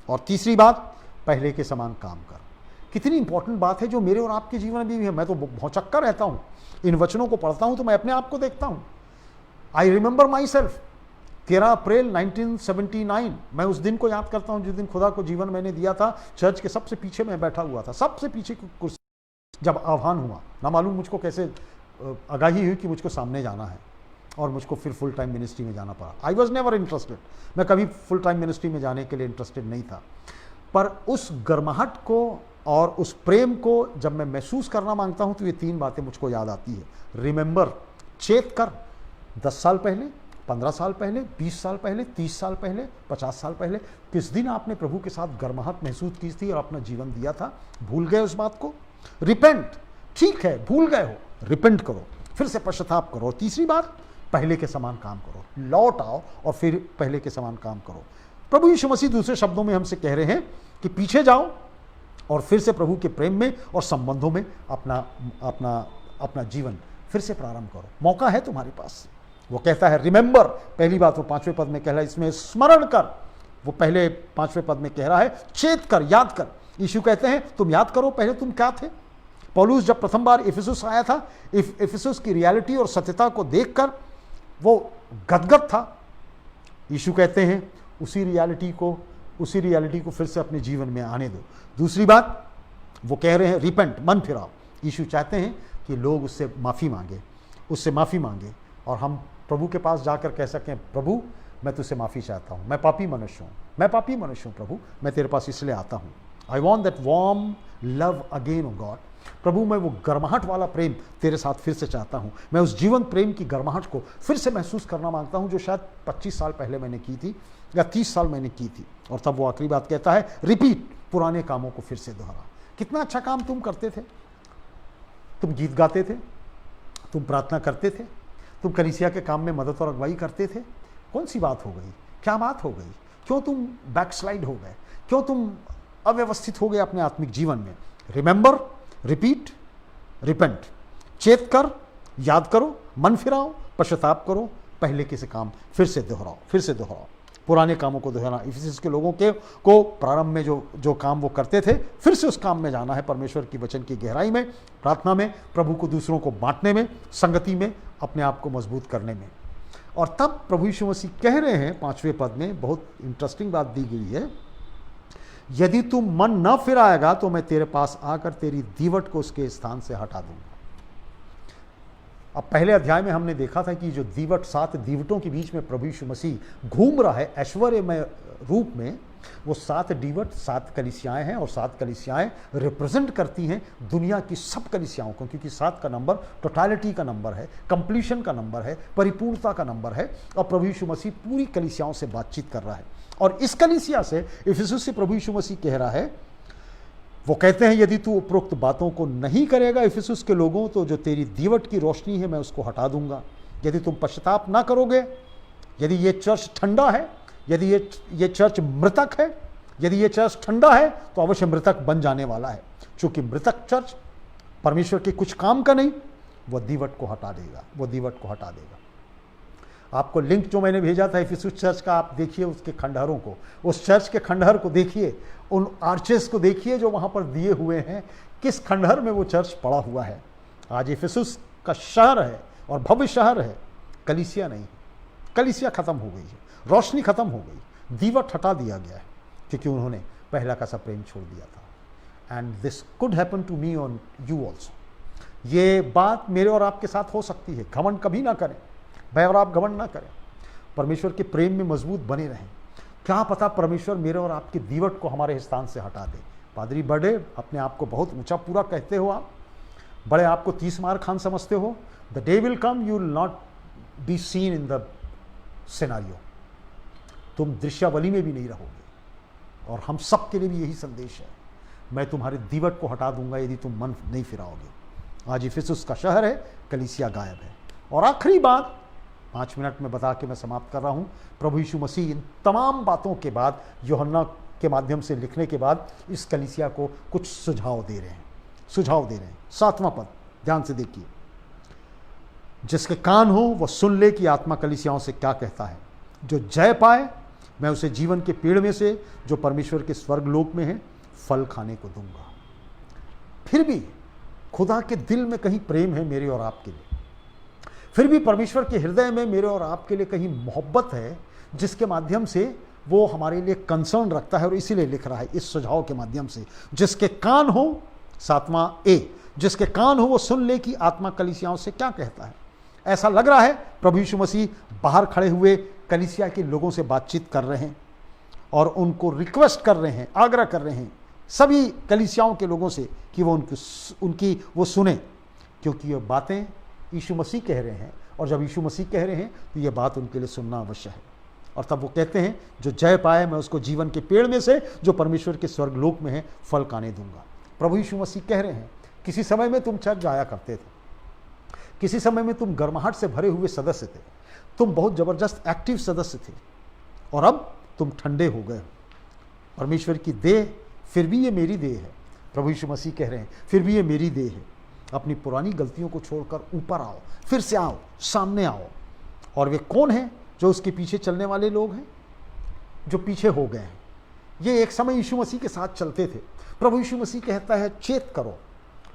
और तीसरी बात, पहले के समान काम कर। कितनी इंपॉर्टेंट बात है जो मेरे और आपके जीवन में भी है। मैं तो भौचक्का रहता हूं, इन वचनों को पढ़ता हूं तो मैं अपने आप को देखता हूं। आई रिमेंबर माई सेल्फ 13 अप्रैल 1979, मैं उस दिन को याद करता हूं जिस दिन खुदा को जीवन मैंने दिया था। चर्च के सबसे पीछे मैं बैठा हुआ था, सबसे पीछे की कुर्सी। जब आह्वान हुआ, ना मालूम मुझको कैसे आगाही हुई कि मुझको सामने जाना है और मुझको फिर फुल टाइम मिनिस्ट्री में जाना पड़ा। आई वॉज नेवर इंटरेस्टेड, मैं कभी फुल टाइम मिनिस्ट्री में जाने के लिए इंटरेस्टेड नहीं था। पर उस गर्माहट को और उस प्रेम को जब मैं महसूस करना मांगता हूं तो ये 3 बातें मुझको याद आती है। रिमेंबर, चेत कर, 10 साल पहले, 15 साल पहले, 20 साल पहले, 30 साल पहले, 50 साल पहले किस दिन आपने प्रभु के साथ गर्माहट महसूस की थी और अपना जीवन दिया था। भूल गए उस बात को? रिपेंट, ठीक है भूल गए हो, रिपेंट करो, फिर से पश्चाताप करो। तीसरी बात, पहले के समान काम करो, लौट आओ और फिर पहले के समान काम करो। प्रभु यीशु मसीह दूसरे शब्दों में हमसे कह रहे हैं कि पीछे जाओ और फिर से प्रभु के प्रेम में और संबंधों में अपना जीवन फिर से प्रारंभ करो। मौका है तुम्हारे पास। वो कहता है रिमेंबर, पहली बात वो 5वें पद में कह रहा है, इसमें स्मरण कर। वो पहले 5वें पद में कह रहा है चेत कर, याद कर। यीशु कहते हैं तुम याद करो पहले तुम क्या थे। पौलुस जब प्रथम बार इफिसुस आया था, इफिसुस की रियलिटी और सत्यता को देखकर वो गदगद था। यीशु कहते हैं उसी रियलिटी को फिर से अपने जीवन में आने दो। दूसरी बात वो कह रहे हैं रिपेंट, मन फिराओ। यीशु चाहते हैं कि लोग उससे माफ़ी मांगे और हम प्रभु के पास जाकर कह सकें प्रभु मैं तुझसे माफ़ी चाहता हूँ, मैं पापी मनुष्य हूँ प्रभु, मैं तेरे पास इसलिए आता हूँ। I want that warm love again oh God. प्रभु मैं वो गर्माहट वाला प्रेम तेरे साथ फिर से चाहता हूँ। मैं उस जीवन प्रेम की गर्माहट को फिर से महसूस करना मांगता हूँ जो शायद 25 साल पहले मैंने की थी या 30 साल मैंने की थी। और तब वो आखिरी बात कहता है रिपीट, पुराने कामों को फिर से दोहरा। कितना अच्छा काम तुम करते थे, तुम गीत गाते थे, तुम प्रार्थना करते थे, तुम कलीसिया के काम में मदद और अगुवाई करते थे। कौन सी बात हो गई, क्या बात हो गई, क्यों तुम बैकस्लाइड हो गए, क्यों तुम अव्यवस्थित हो गए अपने आत्मिक जीवन में। रिमेंबर, रिपीट, रिपेंट, चेत कर, याद करो, मन फिराओ, पश्चाताप करो, पहले के से काम फिर से दोहराओ, पुराने कामों को दोहराना। इफिसुस के लोगों को प्रारंभ में जो काम वो करते थे फिर से उस काम में जाना है, परमेश्वर की वचन की गहराई में, प्रार्थना में, प्रभु को दूसरों को बांटने में, संगति में, अपने आप को मजबूत करने में। और तब प्रभु यीशु मसीह कह रहे हैं 5वें पद में, बहुत इंटरेस्टिंग बात दी गई है, यदि तू मन न फिराएगा तो मैं तेरे पास आकर तेरी दीवट को उसके स्थान से हटा दूंगा। अब पहले अध्याय में हमने देखा था कि जो दीवट, 7 दीवटों के बीच में प्रभु यीशु मसीह घूम रहा है ऐश्वर्यमय रूप में, वो 7 दीवट 7 कलीसियाएं हैं और 7 कलीसियाएं रिप्रेजेंट करती हैं दुनिया की सब कलीसियाओं को, क्योंकि 7 का नंबर टोटलिटी का नंबर है, कंप्लीशन का नंबर है, परिपूर्णता का नंबर है। और प्रभु यीशु मसीह पूरी कलीसियाओं से बातचीत कर रहा है। और इस कलीसिया से, इफिसुस से प्रभु यीशु मसीह कह रहा है, वो कहते हैं यदि तू उपरोक्त बातों को नहीं करेगा इफिसुस के लोगों, तो जो तेरी दीवट की रोशनी है मैं उसको हटा दूंगा। यदि तुम पश्चाताप ना करोगे, यदि ये चर्च ठंडा है, यदि ये चर्च मृतक है, यदि ये चर्च ठंडा है तो अवश्य मृतक बन जाने वाला है। क्योंकि मृतक चर्च परमेश्वर के कुछ काम का नहीं, वो दीवट को हटा देगा। आपको लिंक जो मैंने भेजा था इफिसुस चर्च का, आप देखिए उसके खंडहरों को, उस चर्च के खंडहर को देखिए, उन आर्चेस को देखिए जो वहाँ पर दिए हुए हैं, किस खंडहर में वो चर्च पड़ा हुआ है। आज इफिसुस का शहर है और भव्य शहर है, कलीसिया नहीं। कलीसिया खत्म हो गई है, रोशनी खत्म हो गई, दीवट हटा दिया गया है, क्योंकि उन्होंने पहला का सा प्रेम छोड़ दिया था। And this could happen to me on you also. ये बात मेरे और आपके साथ हो सकती है। घमंड कभी ना करें, भय और आप घमंड ना करें, परमेश्वर के प्रेम में मजबूत बने रहें। क्या पता परमेश्वर मेरे और आपकी दीवट को हमारे स्थान से हटा दे। पादरी बड़े अपने आप को बहुत ऊंचा पूरा कहते हो, आप बड़े आपको 30 मार खान समझते हो। The day will come you will not be seen in the scenario. तुम दृश्यावली में भी नहीं रहोगे। और हम सब के लिए भी यही संदेश है, मैं तुम्हारी दीवट को हटा दूंगा यदि तुम मन नहीं फिराओगे। आज इफिसुस का शहर है, कलीसिया गायब है। और आखिरी बात 5 मिनट में बता के मैं समाप्त कर रहा हूं। प्रभु यीशु मसीह इन तमाम बातों के बाद, यूहन्ना के माध्यम से लिखने के बाद, इस कलीसिया को कुछ सुझाव दे रहे हैं। 7वां पद ध्यान से देखिए, जिसके कान हो वह सुन ले कि आत्मा कलीसियाओं से क्या कहता है। जो जय पाए मैं उसे जीवन के पेड़ में से जो परमेश्वर के स्वर्गलोक में है फल खाने को दूंगा। फिर भी खुदा के दिल में कहीं प्रेम है मेरे और आपके लिए, फिर भी परमेश्वर के हृदय में मेरे और आपके लिए कहीं मोहब्बत है जिसके माध्यम से वो हमारे लिए कंसर्न रखता है और इसीलिए लिख रहा है इस सुझाव के माध्यम से, जिसके कान हो, 7वां ए, जिसके कान हो वो सुन ले कि आत्मा कलीसियाओं से क्या कहता है। ऐसा लग रहा है प्रभु यीशु मसीह बाहर खड़े हुए कलीसिया के लोगों से बातचीत कर रहे हैं और उनको रिक्वेस्ट कर रहे हैं, आग्रह कर रहे हैं सभी कलीसियाओं के लोगों से कि वो उनकी वो सुने, क्योंकि ये बातें यीशु मसीह कह रहे हैं और जब यीशु मसीह कह रहे हैं तो ये बात उनके लिए सुनना अवश्य है। और तब वो कहते हैं जो जय पाए मैं उसको जीवन के पेड़ में से जो परमेश्वर के स्वर्गलोक में है फल खाने दूंगा। प्रभु यीशु मसीह कह रहे हैं किसी समय में तुम चर्च जाया करते थे, किसी समय में तुम गर्माहट से भरे हुए सदस्य थे, तुम बहुत जबरदस्त एक्टिव सदस्य थे और अब तुम ठंडे हो गए। परमेश्वर की देह फिर भी ये मेरी देह है। प्रभु यीशु मसीह कह रहे हैं फिर भी ये मेरी देह है। अपनी पुरानी गलतियों को छोड़कर ऊपर आओ, फिर से आओ, सामने आओ। और वे कौन हैं जो उसके पीछे चलने वाले लोग हैं? जो पीछे हो गए हैं। ये एक समय यीशु मसीह के साथ चलते थे। प्रभु यीशु मसीह कहता है चेत करो,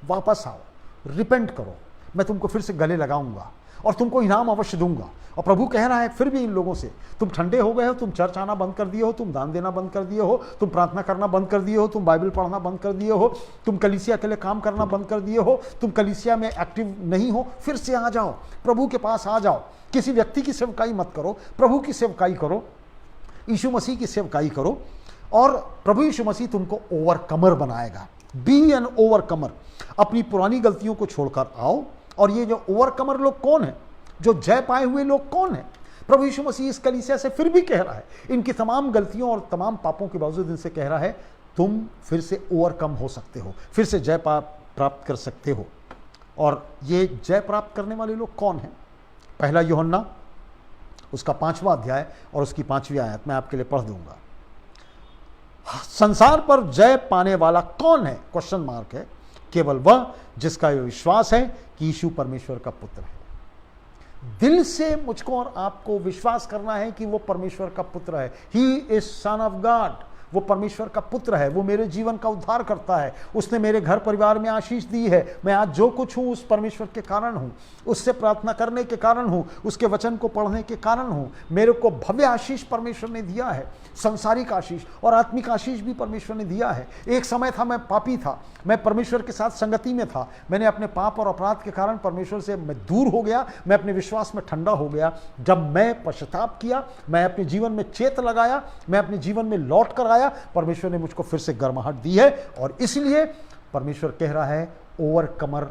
वापस आओ, रिपेंट करो, मैं तुमको फिर से गले लगाऊंगा और तुमको इनाम अवश्य दूंगा। और प्रभु कह रहा है फिर भी इन लोगों से, तुम ठंडे हो गए हो, तुम चर्च आना बंद कर दिए हो, तुम दान देना बंद कर दिए हो, तुम प्रार्थना करना बंद कर दिए हो, तुम बाइबल पढ़ना बंद कर दिए हो, तुम कलीसिया के लिए काम करना बंद कर दिए हो, तुम कलीसिया में एक्टिव नहीं हो, फिर से आ जाओ, प्रभु के पास आ जाओ। किसी व्यक्ति की सेवकाई मत करो, प्रभु की सेवकाई करो, यीशु मसीह की सेवकाई करो और प्रभु यीशु मसीह तुमको ओवरकमर बनाएगा। Be an overcomer. अपनी पुरानी गलतियों को छोड़कर आओ। और ये जो ओवरकमर लोग कौन है, जो जय पाए हुए लोग कौन है? प्रभु यीशु मसीह इस कलीसिया से फिर भी कह रहा है, इनकी तमाम गलतियों और तमाम पापों के बावजूद इनसे कह रहा है तुम फिर से ओवरकम हो सकते हो, फिर से जय प्राप्त कर सकते हो। और ये जय प्राप्त करने वाले लोग कौन हैं? पहला यूहन्ना उसका 5वां अध्याय और उसकी 5वीं आयत मैं आपके लिए पढ़ दूंगा। संसार पर जय पाने वाला कौन है? क्वेश्चन मार्क है। केवल वह जिसका यह विश्वास है कि यीशु परमेश्वर का पुत्र है। दिल से मुझको और आपको विश्वास करना है कि वो परमेश्वर का पुत्र है। He is son of God. वो परमेश्वर का पुत्र है, वो मेरे जीवन का उद्धार करता है, उसने मेरे घर परिवार में आशीष दी है। मैं आज जो कुछ हूं उस परमेश्वर के कारण हूं, उससे प्रार्थना करने के कारण हूं, उसके वचन को पढ़ने के कारण हूं। मेरे को भव्य आशीष परमेश्वर ने दिया है, संसारिक आशीष और आत्मिक आशीष भी परमेश्वर ने दिया है। एक समय था मैं पापी था, मैं परमेश्वर के साथ संगति में था, मैंने अपने पाप और अपराध के कारण परमेश्वर से मैं दूर हो गया, मैं अपने विश्वास में ठंडा हो गया। जब मैं पश्चाताप किया, मैं अपने जीवन में चेत लगाया, मैं अपने जीवन में लौट कर आया, परमेश्वर ने मुझको फिर से गर्माहट दी है। और इसलिए परमेश्वर कह रहा है ओवरकमर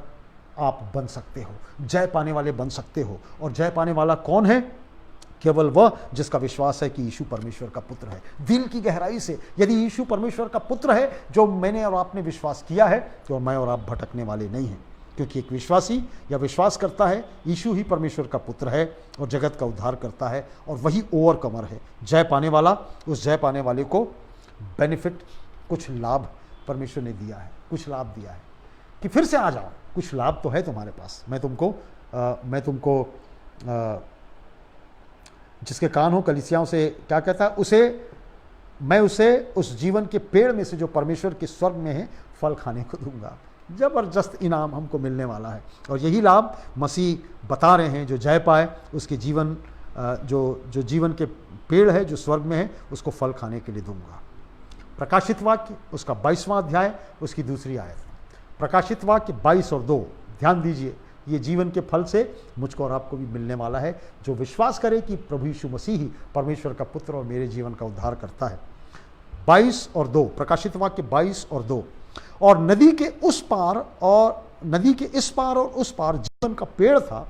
आप बन सकते हो, जय पाने वाले बन सकते हो। और जय पाने वाला कौन है? केवल वह जिसका विश्वास है कि यीशु परमेश्वर का पुत्र है। दिल की गहराई से यदि यीशु परमेश्वर का पुत्र है, जो मैंने और आपने विश्वास किया है, तो मैं और आप भटकने वाले नहीं हैं। क्योंकि एक विश्वासी या विश्वास करता है यीशु ही परमेश्वर का पुत्र है और जगत का उद्धार करता है, और वही ओवरकमर है, जय पाने वाला। उस जय पाने वाले को बेनिफिट, कुछ लाभ परमेश्वर ने दिया है, कुछ लाभ दिया है कि फिर से आ जाओ। कुछ लाभ तो है तुम्हारे पास। मैं तुमको जिसके कान हो कलीसियाओं से क्या कहता है, मैं उसे उस जीवन के पेड़ में से जो परमेश्वर के स्वर्ग में है फल खाने को दूंगा। जबरदस्त इनाम हमको मिलने वाला है। और यही लाभ मसीह बता रहे हैं, जो जय पाए उसके जीवन, जो जीवन के पेड़ है जो स्वर्ग में है, उसको फल खाने के लिए दूंगा। प्रकाशित वाक्य उसका 22वां अध्याय उसकी 2री आयत। प्रकाशित वाक्य 22 और 2, ध्यान दीजिए, ये जीवन के फल से मुझको और आपको भी मिलने वाला है, जो विश्वास करे कि प्रभु यीशु मसीह ही परमेश्वर का पुत्र और मेरे जीवन का उद्धार करता है। 22 और 2, प्रकाशित वाक्य 22 और 2। और नदी के इस पार और उस पार जीवन का पेड़ था,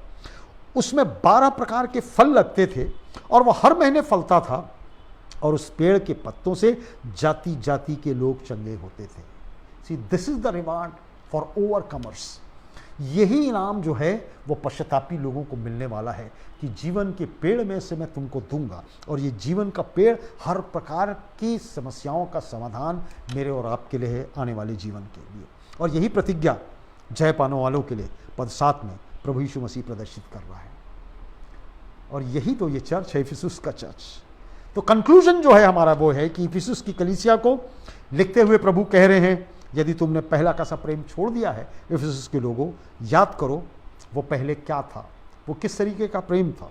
उसमें 12 प्रकार के फल लगते थे और वह हर महीने फलता था, और उस पेड़ के पत्तों से जाति जाति के लोग चंगे होते थे। See this is the reward for overcomers. यही इनाम जो है वो पश्चातापी लोगों को मिलने वाला है कि जीवन के पेड़ में से मैं तुमको दूंगा। और ये जीवन का पेड़ हर प्रकार की समस्याओं का समाधान मेरे और आपके लिए है, आने वाले जीवन के लिए। और यही प्रतिज्ञा जय पाने वालों के लिए पद 7 में प्रभु यीशु मसीह प्रदर्शित कर रहा है। और यही तो ये चर्च है, इफिसुस का चर्च। तो कंक्लूजन जो है हमारा वो है कि इफिसुस की कलीसिया को लिखते हुए प्रभु कह रहे हैं, यदि तुमने पहला का सा प्रेम छोड़ दिया है, इफिसुस के लोगों, याद करो वो पहले क्या था, वो किस तरीके का प्रेम था।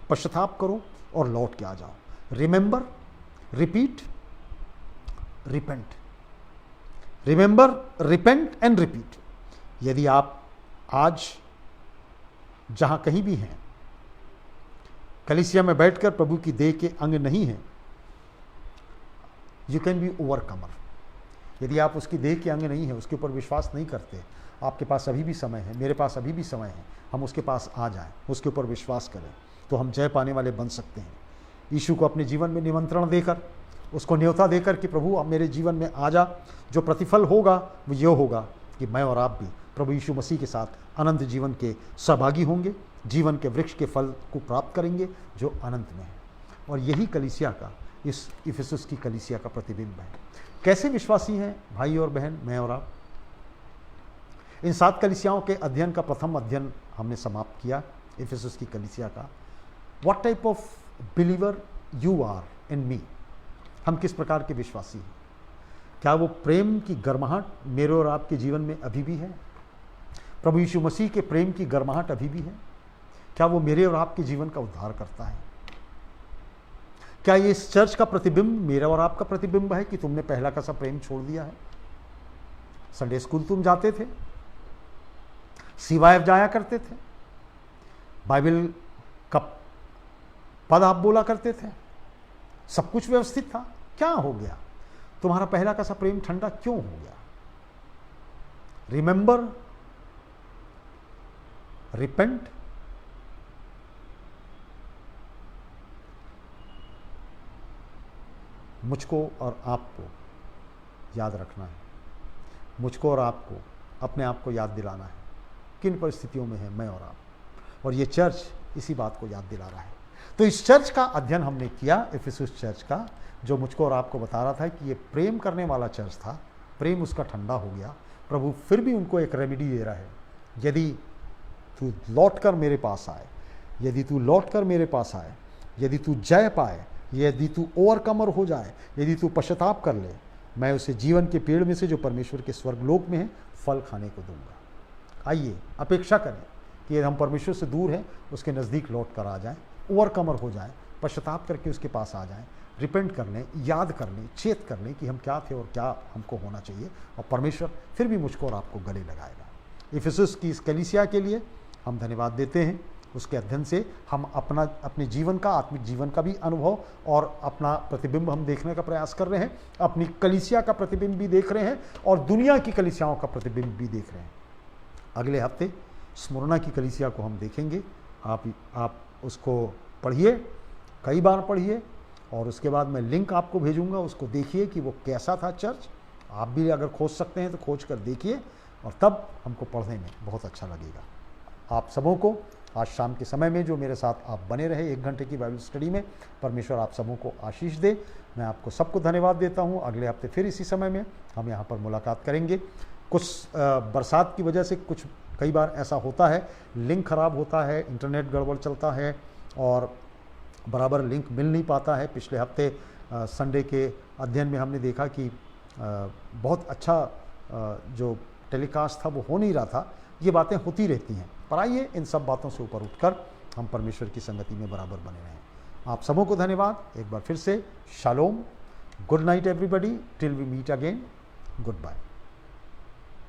पश्चाताप करो और लौट के आ जाओ। Remember, repeat, repent. Remember, repent and repeat. यदि आप आज जहां कहीं भी हैं, कलीसिया में बैठकर प्रभु की देह के अंग नहीं हैं, यू कैन बी ओवरकमर। यदि आप उसकी देह के अंग नहीं है, उसके ऊपर विश्वास नहीं करते, आपके पास अभी भी समय है, मेरे पास अभी भी समय है, हम उसके पास आ जाएं, उसके ऊपर विश्वास करें, तो हम जय पाने वाले बन सकते हैं। यीशु को अपने जीवन में निमंत्रण देकर, उसको न्योता देकर कि प्रभु अब मेरे जीवन में आ जा, जो प्रतिफल होगा वो ये होगा कि मैं और आप भी प्रभु यीशु मसीह के साथ अनंत जीवन के सहभागी होंगे, जीवन के वृक्ष के फल को प्राप्त करेंगे जो अनंत में है। और यही कलीसिया का, इस इफिसुस की कलीसिया का प्रतिबिंब है। कैसे विश्वासी हैं भाई और बहन, मैं और आप? इन 7 कलीसियाओं के अध्ययन का प्रथम अध्ययन हमने समाप्त किया, इफिसुस की कलीसिया का। What type of believer you are in me. हम किस प्रकार के विश्वासी हैं? क्या वो प्रेम की गर्माहट मेरे और आपके जीवन में अभी भी है? प्रभु यीशु मसीह के प्रेम की गर्माहट अभी भी है? क्या वो मेरे और आपके जीवन का उद्धार करता है? क्या ये इस चर्च का प्रतिबिंब मेरा और आपका प्रतिबिंब है कि तुमने पहला का सा प्रेम छोड़ दिया है? संडे स्कूल तुम जाते थे, CYF जाया करते थे, बाइबल का पद आप बोला करते थे, सब कुछ व्यवस्थित था, क्या हो गया? तुम्हारा पहला का सा प्रेम ठंडा क्यों हो गया? रिमेंबर, रिपेंट, मुझको और आपको याद रखना है, मुझको और आपको अपने आप को याद दिलाना है किन परिस्थितियों में है मैं और आप। और ये चर्च इसी बात को याद दिला रहा है। तो इस चर्च का अध्ययन हमने किया, इफिसुस चर्च का, जो मुझको और आपको बता रहा था कि ये प्रेम करने वाला चर्च था, प्रेम उसका ठंडा हो गया। प्रभु फिर भी उनको एक रेमेडी दे रहा है। यदि तू लौट कर मेरे पास आए, यदि तू लौट कर मेरे पास आए, यदि तू जय पाए, यदि तू ओवरकमर हो जाए, यदि तू पश्चाताप कर ले, मैं उसे जीवन के पेड़ में से जो परमेश्वर के स्वर्गलोक में है फल खाने को दूंगा। आइए अपेक्षा करें कि यदि हम परमेश्वर से दूर हैं, उसके नज़दीक लौट कर आ जाएं, ओवरकमर हो जाएं, पश्चाताप करके उसके पास आ जाएं, रिपेंट कर लें, याद कर लें, चेत कर लें कि हम क्या थे और क्या हमको होना चाहिए, और परमेश्वर फिर भी मुझको और आपको गले लगाएगा। इफिसुस की इस कलीसिया के लिए हम धन्यवाद देते हैं। उसके अध्ययन से हम अपने जीवन का, आत्मिक जीवन का भी अनुभव और अपना प्रतिबिंब हम देखने का प्रयास कर रहे हैं। अपनी कलीसिया का प्रतिबिंब भी देख रहे हैं और दुनिया की कलीसियाओं का प्रतिबिंब भी देख रहे हैं। अगले हफ्ते स्मुरना की कलीसिया को हम देखेंगे। आप उसको पढ़िए, कई बार पढ़िए, और उसके बाद मैं लिंक आपको भेजूंगा, उसको देखिए कि वो कैसा था चर्च। आप भी अगर खोज सकते हैं तो खोज कर देखिए, और तब हमको पढ़ने में बहुत अच्छा लगेगा। आप सबों को आज शाम के समय में जो मेरे साथ आप बने रहे 1 घंटे की बाइबल स्टडी में, परमेश्वर आप सबों को आशीष दे। मैं आपको सबको धन्यवाद देता हूँ। अगले हफ्ते फिर इसी समय में हम यहाँ पर मुलाकात करेंगे। कुछ बरसात की वजह से कुछ कई बार ऐसा होता है, लिंक ख़राब होता है, इंटरनेट गड़बड़ चलता है और बराबर लिंक मिल नहीं पाता है। पिछले हफ्ते संडे के अध्ययन में हमने देखा कि बहुत अच्छा जो टेलीकास्ट था वो हो नहीं रहा था। ये बातें होती रहती हैं, पर आइए इन सब बातों से ऊपर उठकर हम परमेश्वर की संगति में बराबर बने रहें। आप सबों को धन्यवाद एक बार फिर से। Shalom, good night everybody, till we meet again, good bye.